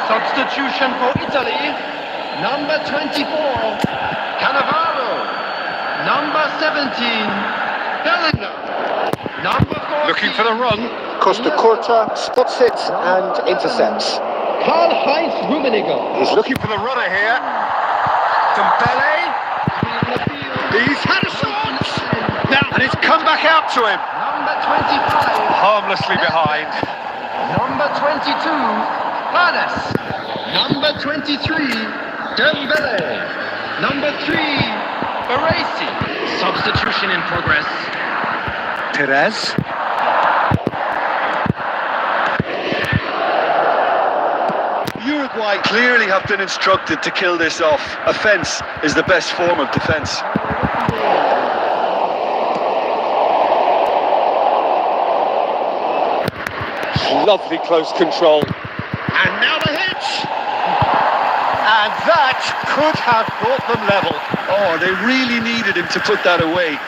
Substitution for Italy. Number 24, Cannavaro. Number 17, Bellingham. Number 14. Looking for the run. Costa Curta spots it and intercepts. Karl-Heinz Rummenigge. He's looking for the runner here. Dembele. He's had a shot. Now, and it's come back out to him. Number 25. Harmlessly behind. Number 22, Paredes. Number 23, Dembele. Number 3, Baresi. Substitution in progress. Perez. Uruguay clearly have been instructed to kill this off. Offence is the best form of defence. Lovely close control. And now the hit! And that could have brought them level. Oh, they really needed him to put that away.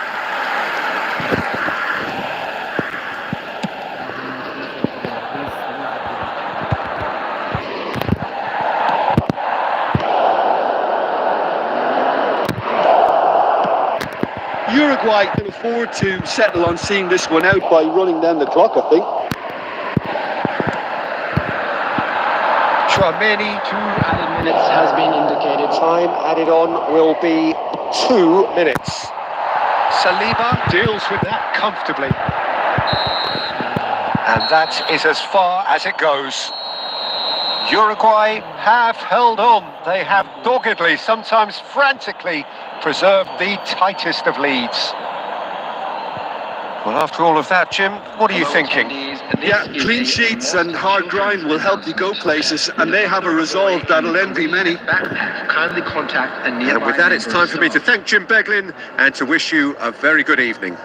Uruguay can afford to settle on seeing this one out by running down the clock, I think. Chouameni. 2 added minutes has been indicated. Time added on will be 2 minutes. Saliba deals with that comfortably. And that is as far as it goes. Uruguay have held on. They have doggedly, sometimes frantically, preserved the tightest of leads. Well, after all of that, Jim, what are you thinking? Yeah, clean sheets and hard grind will help you go places, and they have a resolve that'll envy many. Kindly contact a nearby And with that, it's member time for me to staff. thank Jim Beglin and to wish you a very good evening.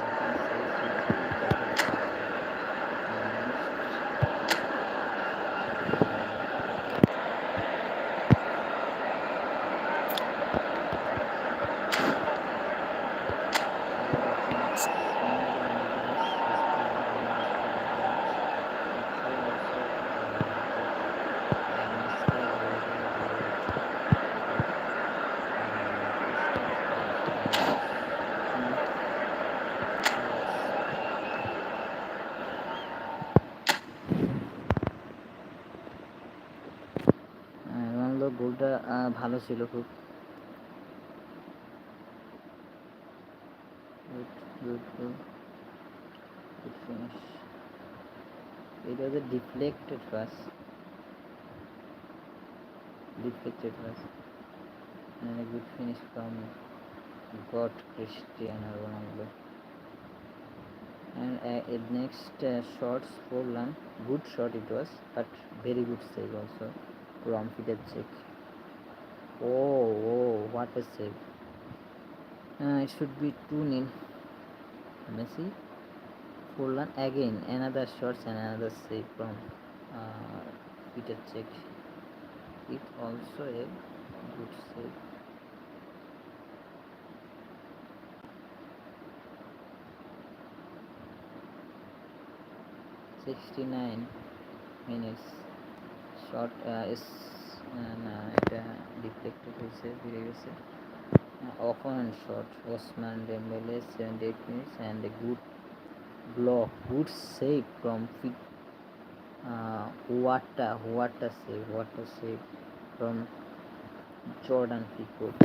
Ronaldo গোলটা ভালো ছিল খুব। Good finish. It was a deflected pass. And a good finish from God Cristiano Ronaldo. And next shots Poland, good shot it was, but very good save also from Peter Cech. Oh, what a save. It should be 2-0. Messi, Poland again, another shots and another save from Peter Cech. It also a good save. minutes shot is এটা deflected হয়েছে, ফিরে গেছে। Opponent shot Osman Dembele 78 minutes and a good save from what a save from Jordan Pickford.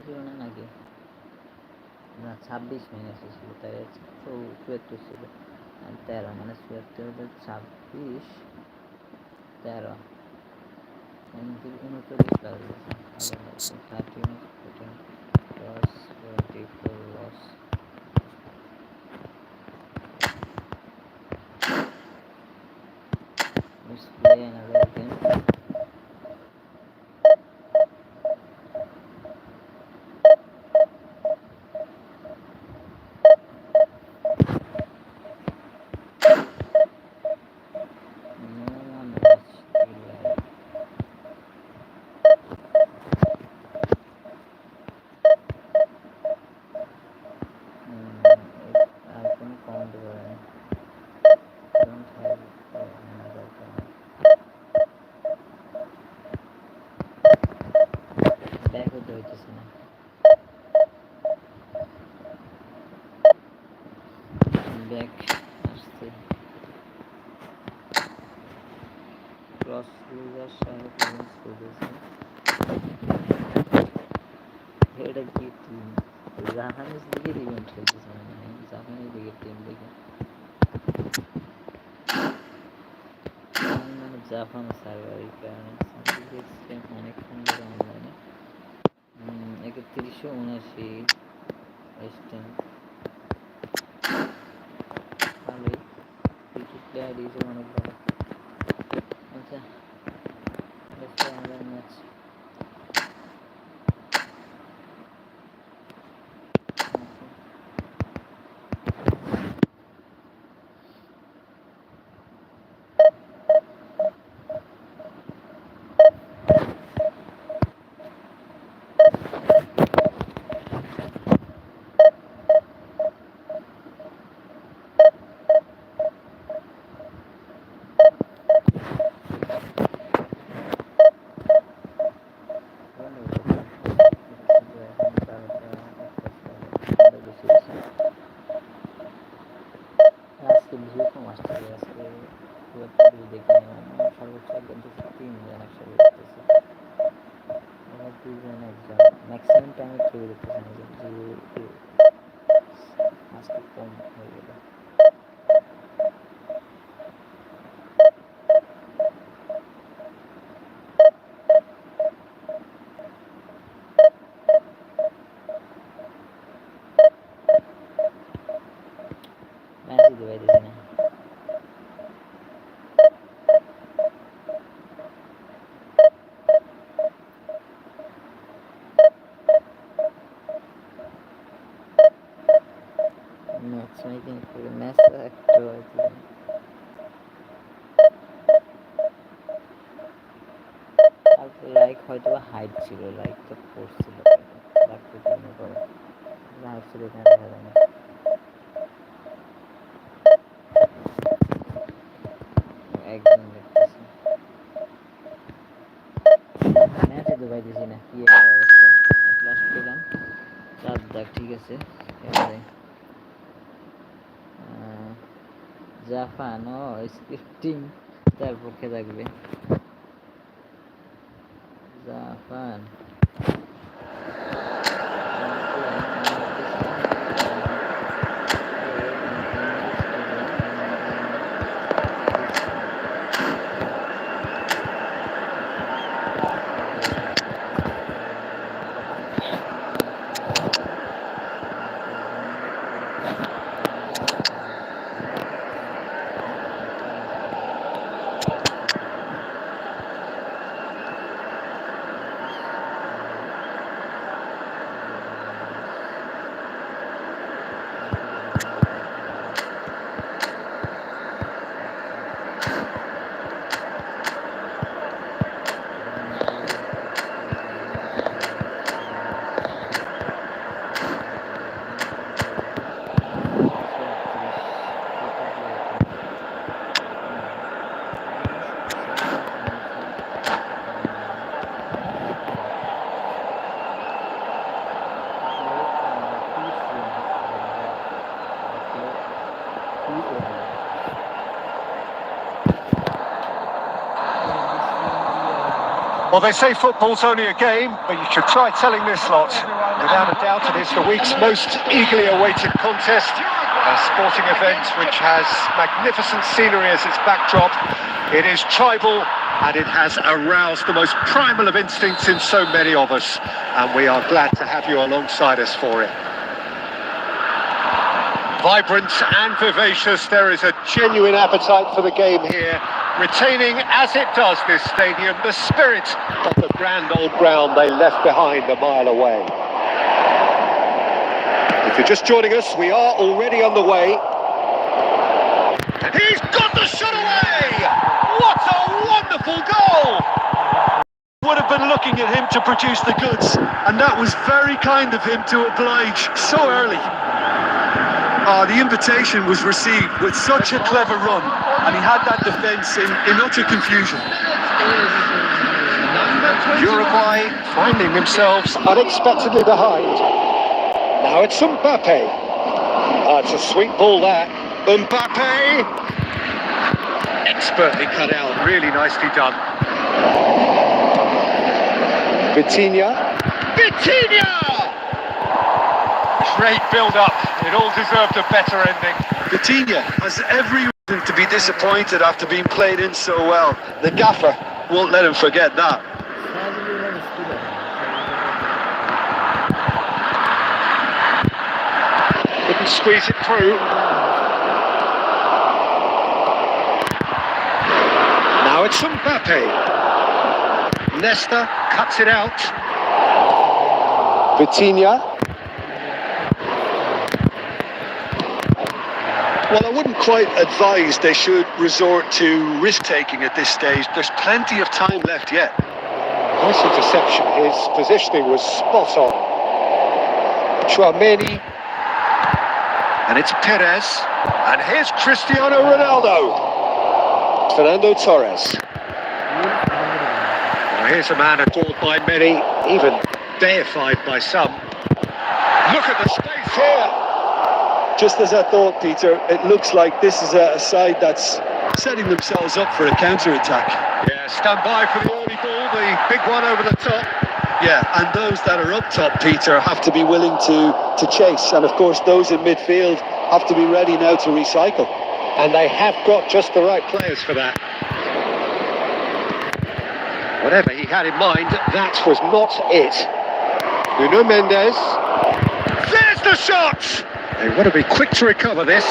ছিল না নাকি, না 26 minute ছিল, তাই 74 ছিল, 13 মানে 74 26 13 39 লাগবে। 30 minute 14 loss 24 loss। Let's play another game. এটা কি টিম? জাপানিজ লিগের ইভেন্ট খেলতেছে মনে হয়, জাপানি লিগের টিম দেখে মানে জাপান সার্ভার, এই কারণে দেখছিলাম অনেকক্ষণ ধরে অনলাইনে। 3179 স্টেম ভালোই, ক্রিকেট প্লেয়ার হিসেবে অনেক ভালো। আচ্ছা, আমাদের ম্যাচ আজকে ভিউ কম আসছে, আজকে খুব একটা কিছু দেখিনি, সর্বোচ্চ একজন দেখছি 3 জন একসাথে দেখতেছি, এবার 2 জন 1 জন, ম্যাক্সিমাম টাইমে কেউ দেখতেছে না, যে আজকে কম হয়ে গেল। ম্যাচ দিতে পারতেছি না। ম্যাচ মেকিং করে ম্যাচ একটা হয়েছে, আর লাইক হয়তো হাইট ছিল, লাইক তো করছিল, লাগতে দিন করে হাইট ছিল এখানে দেখা যায় না। একজন দেখতেছি, ম্যাচ দিতে পারতেছি না, কি একটা অবস্থা। লাস্ট পেলাম 4 দাগ, ঠিক আছে। এবারে জাপান ও স্ক্রিপ্টিং তার পক্ষে থাকবে, Japan Well, they say football's only a game, but you should try telling this lot. Without a doubt, it is the week's most eagerly awaited contest. A sporting event which has magnificent scenery as its backdrop. It is tribal, and it has aroused the most primal of instincts in so many of us. And we are glad to have you alongside us for it. Vibrant and vivacious, there is a genuine appetite for the game here, retaining, as it does this stadium, the spirit of the grand old ground they left behind a mile away. If you're just joining us, we are already on the way. And he's got the shot away! What a wonderful goal! Would have been looking at him to produce the goods, and that was very kind of him to oblige so early. The invitation was received with such a clever run, and he had that defence in utter confusion. Uruguay finding themselves unexpectedly behind. Now it's Mbappe. It's a sweet ball that. Mbappe! Expertly cut out, really nicely done. Vitinha! Great build-up. It all deserved a better ending. Vitinha has every reason to be disappointed after being played in so well. The gaffer won't let him forget that. Couldn't squeeze it through. Now it's Mbappe. Nesta cuts it out. Vitinha. Well, I wouldn't quite advise they should resort to risk-taking at this stage. There's plenty of time left yet. Nice interception. His positioning was spot on. Chouameni. And it's Perez. And here's Cristiano Ronaldo. Fernando Torres. Now here's a man adored by many, even deified by some. Look at the space here. Just as I thought, Peter, it looks like this is a side that's setting themselves up for a counter-attack. Yeah, stand by for the early ball, the big one over the top. Yeah, and those that are up top, Peter, have to be willing to chase. And of course, those in midfield have to be ready now to recycle. And they have got just the right players for that. Whatever he had in mind, that was not it. Nuno Mendes. There's the shot! They've got to be quick to recover this.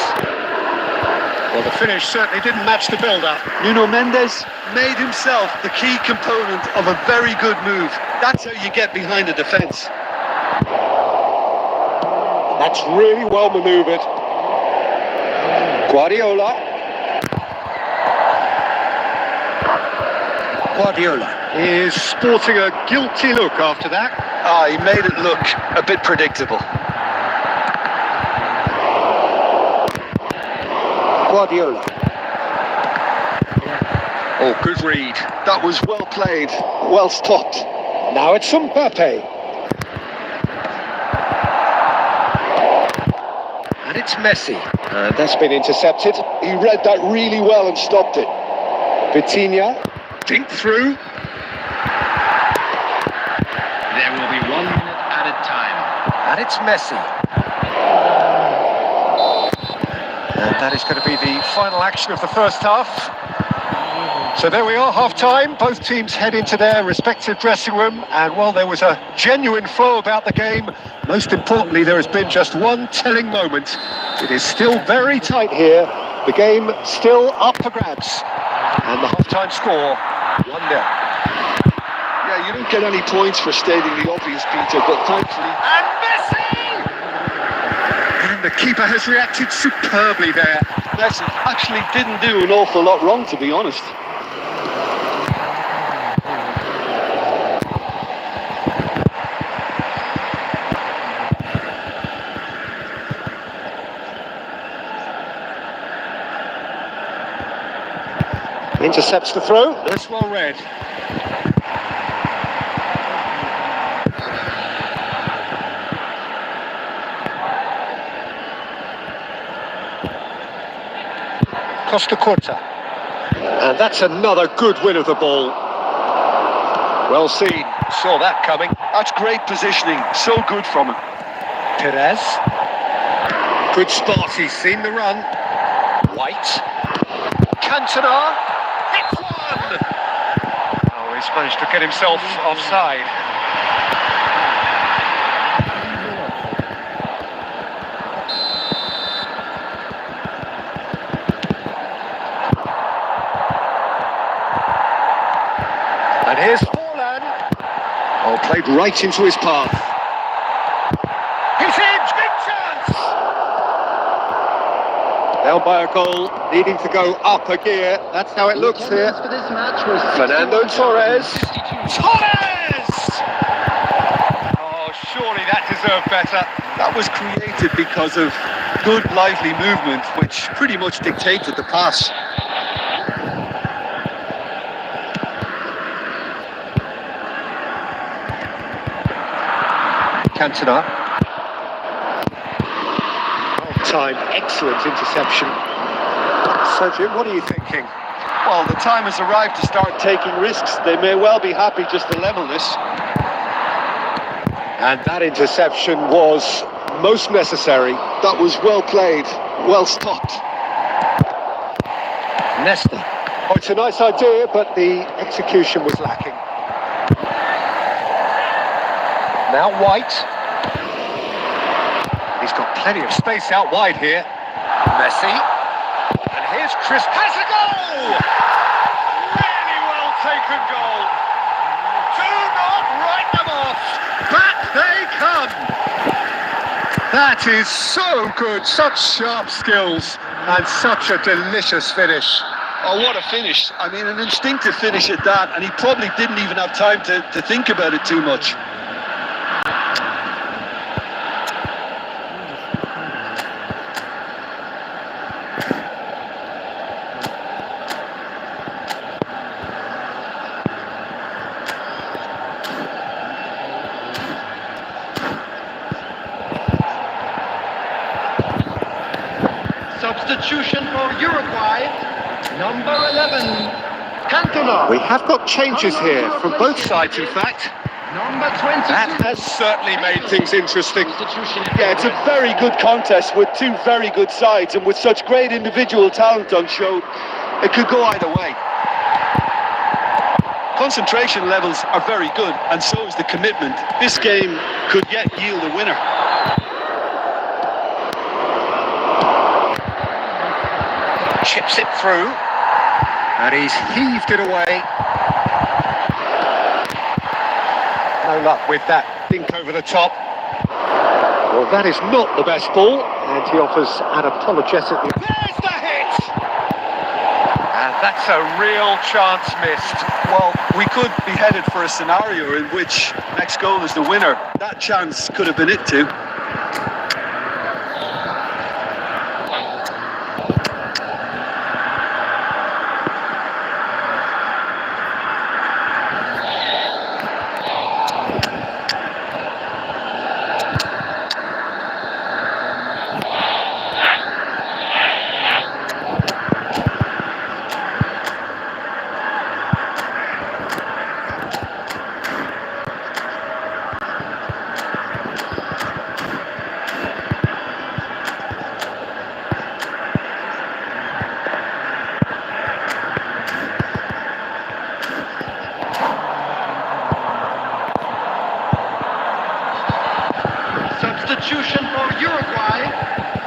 Well, the finish certainly didn't match the build-up. Nuno Mendes made himself the key component of a very good move. That's how you get behind a defence. That's really well manoeuvred. Guardiola is sporting a guilty look after that. He made it look a bit predictable. Guardiola. Oh, good read. That was well played, well stopped. Now it's Mbappe. And it's Messi. And that's been intercepted. He read that really well and stopped it. Vitinha. Dink through. There will be 1 minute added time. And it's Messi. And that is going to be the final action of the first half. So there we are, half-time. Both teams head into their respective dressing room. And while there was a genuine flow about the game, most importantly, there has been just one telling moment. It is still very tight here. The game still up for grabs. And the half-time score, 1-0. Yeah, you don't get any points for stating the obvious, Peter, but thankfully... And Messi! And the keeper has reacted superbly there. Messi actually didn't do an awful lot wrong, to be honest. Intercepts the throw. That's well read. Costa Corta. And that's another good win of the ball. Well seen. Saw that coming. That's great positioning. So good from him. Perez. Good spot. He's seen the run. White. Cantona. Hits one! Oh, he's managed to get himself offside. And here's Forlan. Oh, played right into his path. He's in! Big chance! Down by a goal, needing to go up a gear. That's how it looks here. For this match was Fernando Torres. 52. Torres! Oh, surely that deserved better. That was created because of good, lively movement, which pretty much dictated the pass. Cantona. Time, excellent interception. So, Jim, what are you thinking? Well, the time has arrived to start taking risks. They may well be happy just to level this. And that interception was most necessary. That was well played, well stopped. Nesta. Oh, it's a nice idea, but the execution was lacking. Now White. He's got plenty of space out wide here. Messi. And here's Chris. Has a goal! Really well taken goal. Do not write them off. Back they come. That is so good. Such sharp skills and such a delicious finish. Oh, what a finish. I mean, an instinctive finish at that, and he probably didn't even have time to think about it too much. Substitution for Uruguay. Number 11, Cantona. We have got changes here from both sides, in fact. Number 22. That has certainly made things interesting. Yeah, it's a very good contest with two very good sides, and with such great individual talent on show, it could go either way. Concentration levels are very good, and so is the commitment. This game could yet yield a winner. Chips it through, and he's heaved it away. No luck with that dink over the top. Well, that is not the best ball, and he offers an apologetic. There's the hit! And that's a real chance missed. Well, we could be headed for a scenario in which next goal is the winner. That chance could have been it too. Substitution for Uruguay.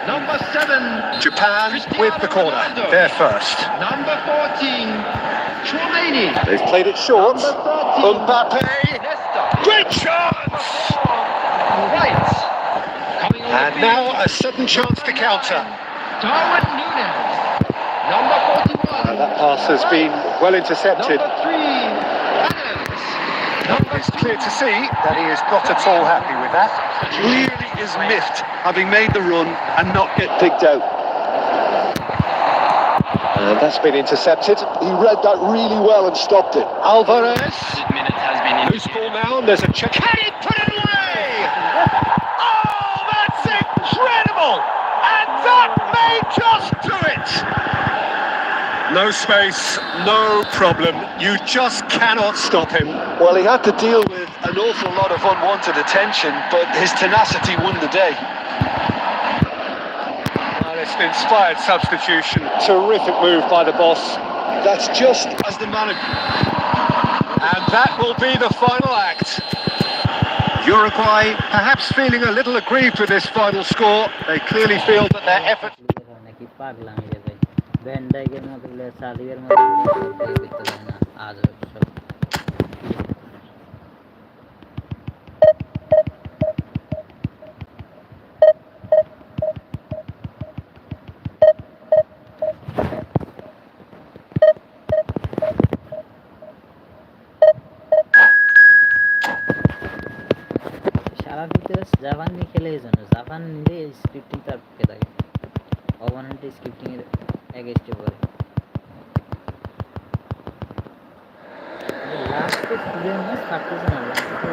Number 7, Japan with the corner. Ronaldo. They're first. Number 14, Chouameni. They've played it short. Number 13, Mbappe. Nesta. Great chance! Right. Coming on And the now field. a sudden chance to counter. Darwin Núñez. Number 41. That pass has been well intercepted. Number 3, Adams. Number It's clear to see that he is not at all happy with that. Really is miffed, having made the run and not get picked out. And that's been intercepted. He read that really well and stopped it. Alvarez. minute has been Loose ball now, and there's a check. Can he put it away? Oh, that's incredible! And that may just do it! No space, no problem. You just cannot stop him. Well, he had to deal with an awful lot of unwanted attention, but his tenacity won the day. And it's an inspired substitution. Terrific move by the boss. That's just as the manager. And that will be the final act. Uruguay perhaps feeling a little aggrieved with this final score. They clearly feel that their effort... নাকি পাগলামি রে ভাই van ডাইকের মতো player সালিবের মতো player দেখতে পাই না আজ সব সারা ভিতরে জাপান নিয়ে খেলে এই জন্য জাপান নিলে স্ক্রিপ্টিং তার পক্ষে থাকে অপোনেন্ট স্ক্রিপ্টিং এর এগেইনস্টে পড়ে লাস্টে ফুলে ম্যাচ কাটতেছে না লাস্টে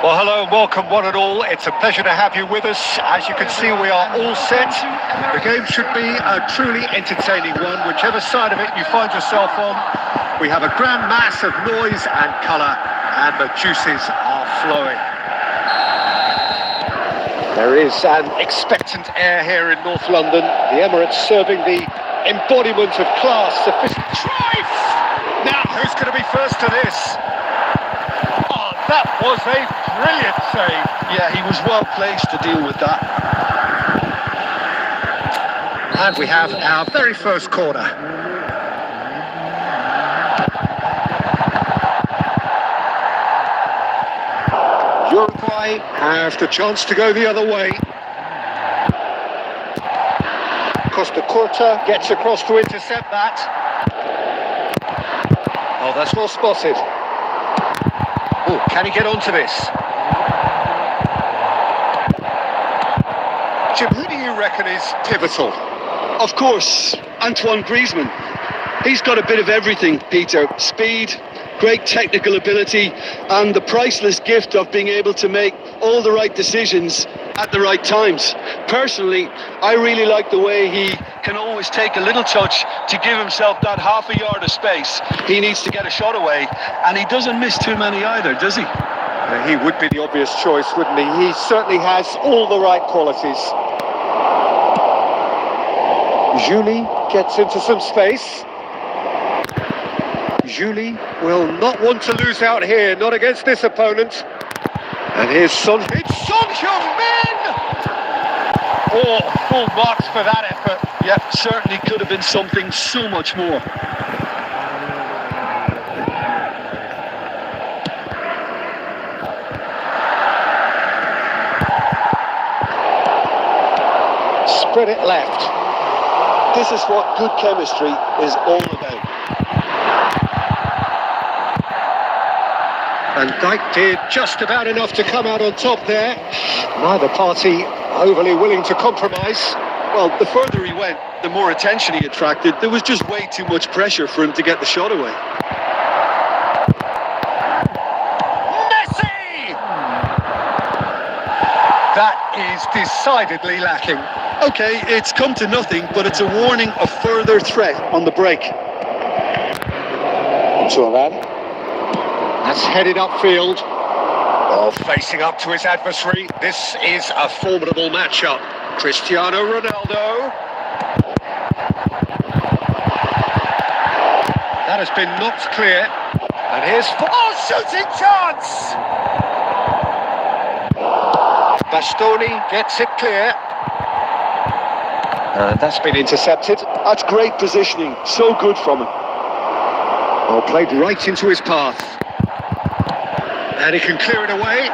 Well, hello and welcome one and all. It's a pleasure to have you with us. As you can see, we are all set. The game should be a truly entertaining one, whichever side of it you find yourself on. We have a grand mass of noise and colour, and the juices are flowing. There is an expectant air here in North London. The Emirates serving the embodiment of class, sufficient. Drive! Now, who's going to be first to this? Oh, that was a brilliant save. Yeah, he was well placed to deal with that. And we have our very first corner. Uruguay have the chance to go the other way. Costa Curta gets across to intercept that. Oh, that's well spotted. Oh, can he get onto this? Jim, who do you reckon is pivotal? Of course, Antoine Griezmann. He's got a bit of everything, Peter. Speed, great technical ability, and the priceless gift of being able to make all the right decisions at the right times. Personally, I really like the way he Can always take a little touch to give himself that half a yard of space. He needs to get a shot away, and he doesn't miss too many either, does he? He would be the obvious choice, wouldn't he? He certainly has all the right qualities. Julie gets into some space. Julie will not want to lose out here, not against this opponent. And here's Son. It's Son Heung-min! Oh, full marks for that effort. Yep, certainly could have been something so much more. Spread it left. This is what good chemistry is all about. And Dijk did just about enough to come out on top there. Neither party overly willing to compromise. Well, the further he went, the more attention he attracted. There was just way too much pressure for him to get the shot away. Messi! That is decidedly lacking. Okay, it's come to nothing, but it's a warning of further threat on the break. That's headed upfield. Oh, facing up to his adversary. This is a formidable matchup. Cristiano Ronaldo. That has been knocked clear. And here's... Oh, shooting chance! Bastoni gets it clear. That's been intercepted. That's great positioning. So good from him. Oh, played right into his path. And he can clear it away.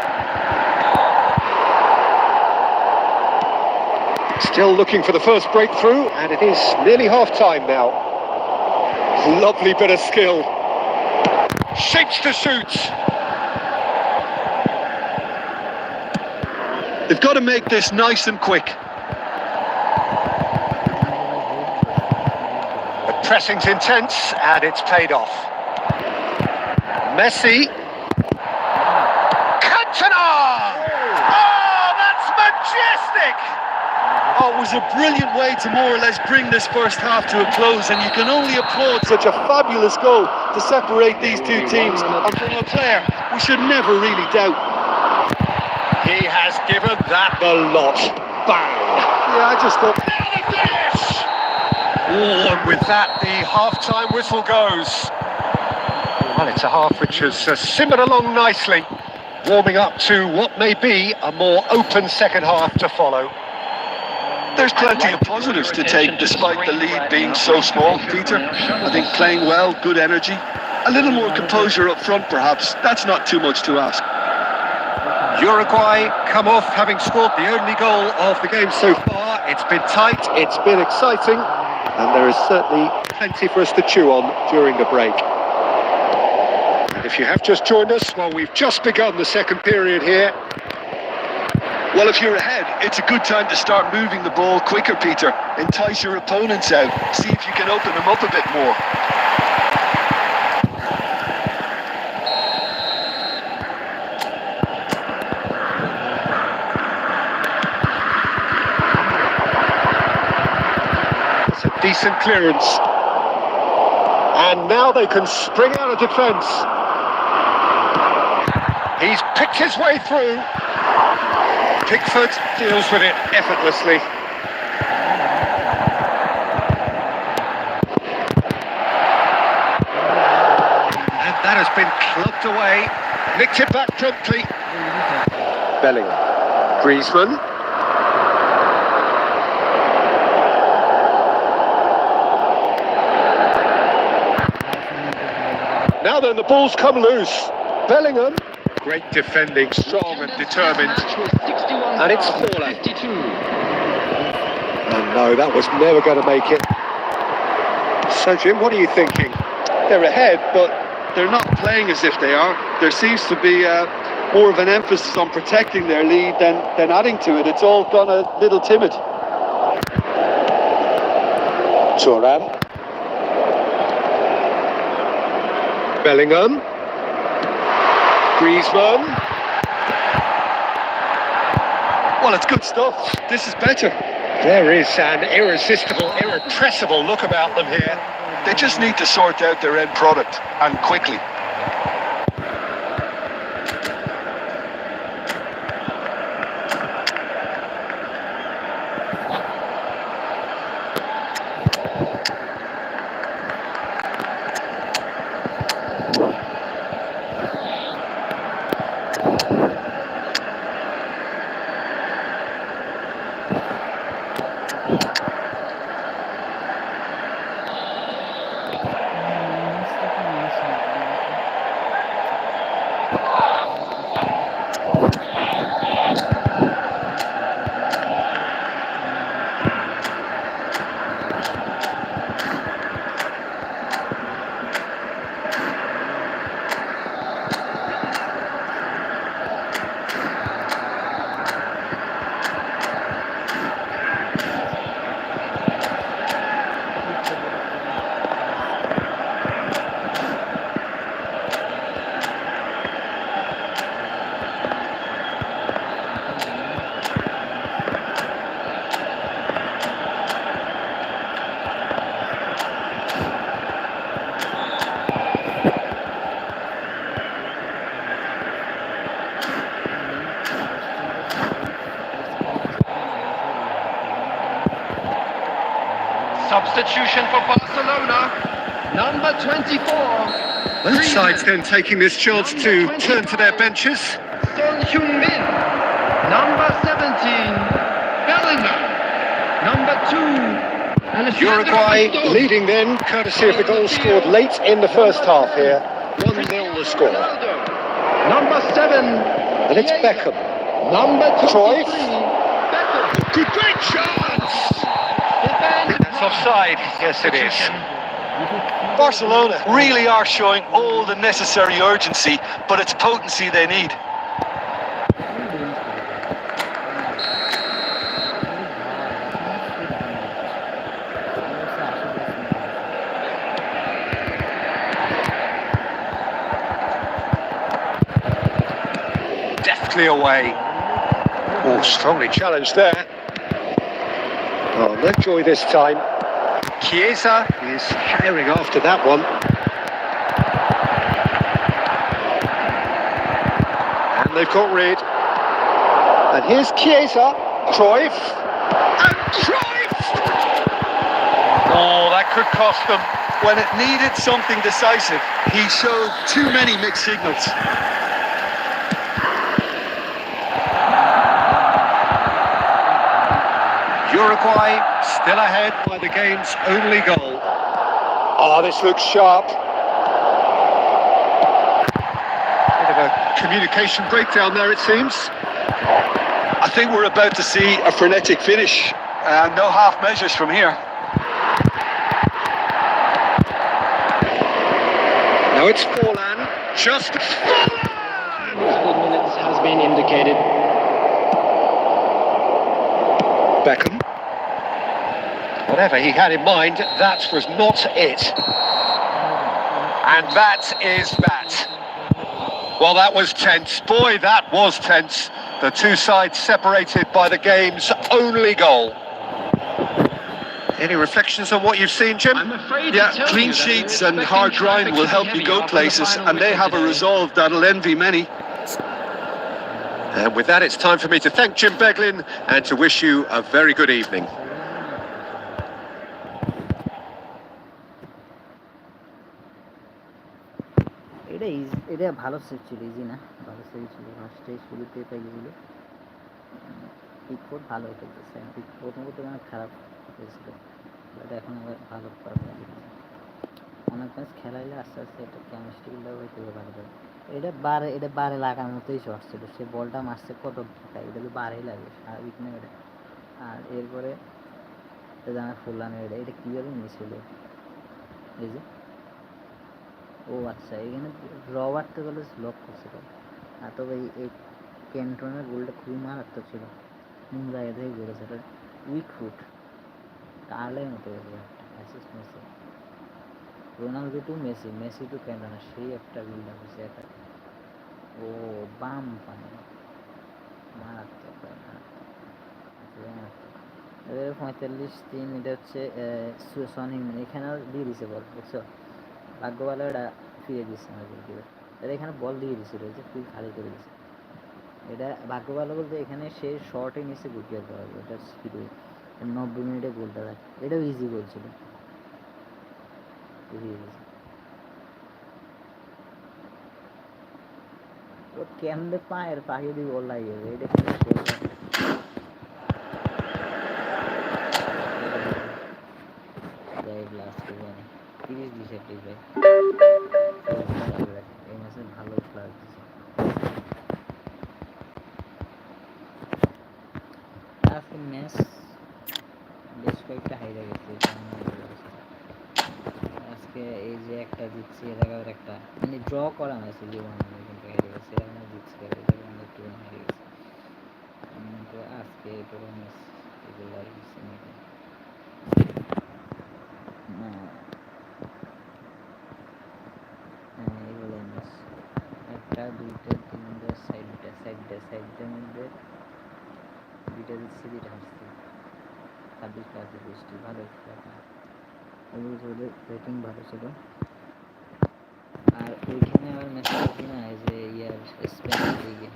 Still looking for the first breakthrough, and it is nearly half-time now. Lovely bit of skill. Shapes to shoot. They've got to make this nice and quick. The pressing's intense, and it's paid off. Messi. Oh, that's majestic! Oh, it was a brilliant way to more or less bring this first half to a close, and you can only applaud such a fabulous goal to separate these two teams. And from a player we should never really doubt. He has given that the lot. Bang! Yeah, I just thought... Now the finish! Oh, and with that, the half-time whistle goes. Well, it's a half which has simmered along nicely, warming up to what may be a more open second half to follow. There's plenty of positives to take despite the lead being so small, Peter. I think playing well, good energy, a little more composure up front perhaps. That's not too much to ask. Uruguay come off having scored the only goal of the game so far. It's been tight, it's been exciting, and there is certainly plenty for us to chew on during the break. And if you have just joined us, well, we've just begun the second period here. Well, if you're ahead, it's a good time to start moving the ball quicker, Peter. Entice your opponents out. See if you can open them up a bit more. It's a decent clearance. And now they can spring out of defence. He's picked his way through. Pickford deals with it effortlessly. just been clubbed away. Nicked it back promptly. Bellingham. Griezmann. Now then, the ball's come loose. Bellingham. Great defending, strong and determined. And it's fallen. And no, that was never going to make it. So, Jim, what are you thinking? They're ahead, but they're not playing as if they are. There seems to be more of an emphasis on protecting their lead than adding to it. It's all gone a little timid. Thuram. Bellingham. Griezmann. Well, it's good stuff. This is better. There is an irresistible, irrepressible look about them here. They just need to sort out their end product, and quickly. Substitution for Barcelona, number 24. Both sides then taking this chance to turn to their benches. Son Heung-min, number 17. Bellingham, number 2. And Uruguay leading then, courtesy of the goal scored late in the first half here. 1-0 the score. Number 7. And it's Beckham. Number 23. Cruyff. Beckham. Good, great chance! That's offside. Yes, it is. Barcelona really are showing all the necessary urgency, but it's potency they need. Deftly away. Oh, strongly challenged there. Oh, Lovejoy this time. Chiesa is firing after that one. And they've got rid. And here's Chiesa. Cruyff. And Cruyff! Oh, that could cost them. When it needed something decisive, he showed too many mixed signals. Uruguay still ahead by the game's only goal. Oh, this looks sharp. Bit of a communication breakdown there, it seems. I think we're about to see a frenetic finish. No half measures from here. Now it's Forlan. Just Forlan! 12 minutes has been indicated. Beckham. Whatever he had in mind, that was not it. And that is that. Well, that was tense. Boy, that was tense. The two sides separated by the game's only goal. Any reflections on what you've seen, Jim? I'm afraid Yeah, clean sheets and hard grind will help you go places, and they have a resolve that'll envy many. And with that, it's time for me to thank Jim Beglin and to wish you a very good evening. It is এটা ভালো save ছিল, easy না, ভালো save ছিল, ফার্স্টে শুরুতে পেয়ে গেছিল। পিকফোর্ড ভালো খেলতেছে, প্রথম অনেক খারাপ হয়েছিল, বাট এখন আবার ভালো পারফরমেন্স দিচ্ছে। অনেক ম্যাচ খেলাইলে আস্তে আস্তে এটা কেমিস্ট্রিগুলো হইতে ভালো করে। এটা বারে লাগার মতোই শর্ট ছিল, সে বলটা মারছে কত টাকা, এটা তো বারেই লাগে স্বাভাবিক না এটা। আর এরপরে জানা ফুললাম এটা কীভাবে মিস হলো, এই যে ও আচ্ছা এখানে রবার্ট তো বলে ব্লক করছিল। আর তবে এই ক্যান্টনের গোলটা খুবই মারাত্মক ছিল, কোন জায়গা থেকে করেছে, এটা উইক ফুট কার্লের মতো assist Messi, Ronaldo to Messi, Messi to Cantona, সেই একটা বিল্ডার হয়েছে একটা। ও বাম পানি মারাত্মক ভাই, মারাত্মক। 45-3, এটা হচ্ছে সনি, এখানেও দিয়ে দিছে বল, বুঝছো, ভাগ্য ভালো এটা ফিরে দিচ্ছে আমাদের দিকে। এটা এখানে বল দিয়ে দিছিল, যে ফিল খালি করে দিচ্ছে, এটা ভাগ্য ভালো বলতে এখানে সে শর্টে নিচে গুটিয়ে দেওয়া হবে, এটা স্পিডে 90 মিনিটে গোলটা দেয়, এটাও ইজি গোল ছিল, ও কেমনে পায়ের পাখি দিয়ে বল লাগিয়ে এটা লাস্ট 30 ডিসেপ্টিভ ভাই, এই ম্যাচে ভালো প্লেয়ার দিচ্ছে। আজকে ম্যাচ বেশ কয়েকটা হাইরা গেছে, আজকে এই যে একটা জিতছি, এর আগের একটা মানে ড্র করা ম্যাচ, জীবন কিন্তু হেরে গেছে, এর আগে জিতছি, একটু হেরে গেছে। তো আজকে পুরো ম্যাচ এগুলো আর কিছু নাকি না, হ্যাঁ এগুলো ম্যাচ একটা দুইটা তিনটা সাইডের মধ্যে দুইটা দিচ্ছি, দুইটা হারছি, 26-25 ভালো খেলা, ওদের রেটিং ভালো ছিল। আর ওইখানে আবার ম্যাচ করছি না, এই যে ইয়ার স্পেন লিগে,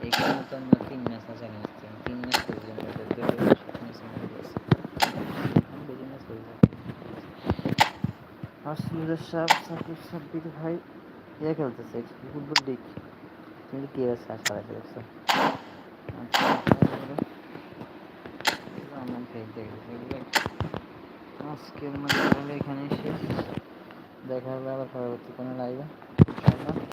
এইখানে তো আমরা 3 ম্যাচ আছে, 3 ম্যাচ করেছিলাম, বেশি ম্যাচ হয়েছে। আর সুন্দর সাকিব সাব্বির ভাই ইয়ে খেলতেছে ফুটবল লিগ, কিন্তু কি আছে সারাতে দেখছো, আজকের মধ্যে এখানে শেষ, দেখা হবে আবার পরবর্তী কোনো লাইভে।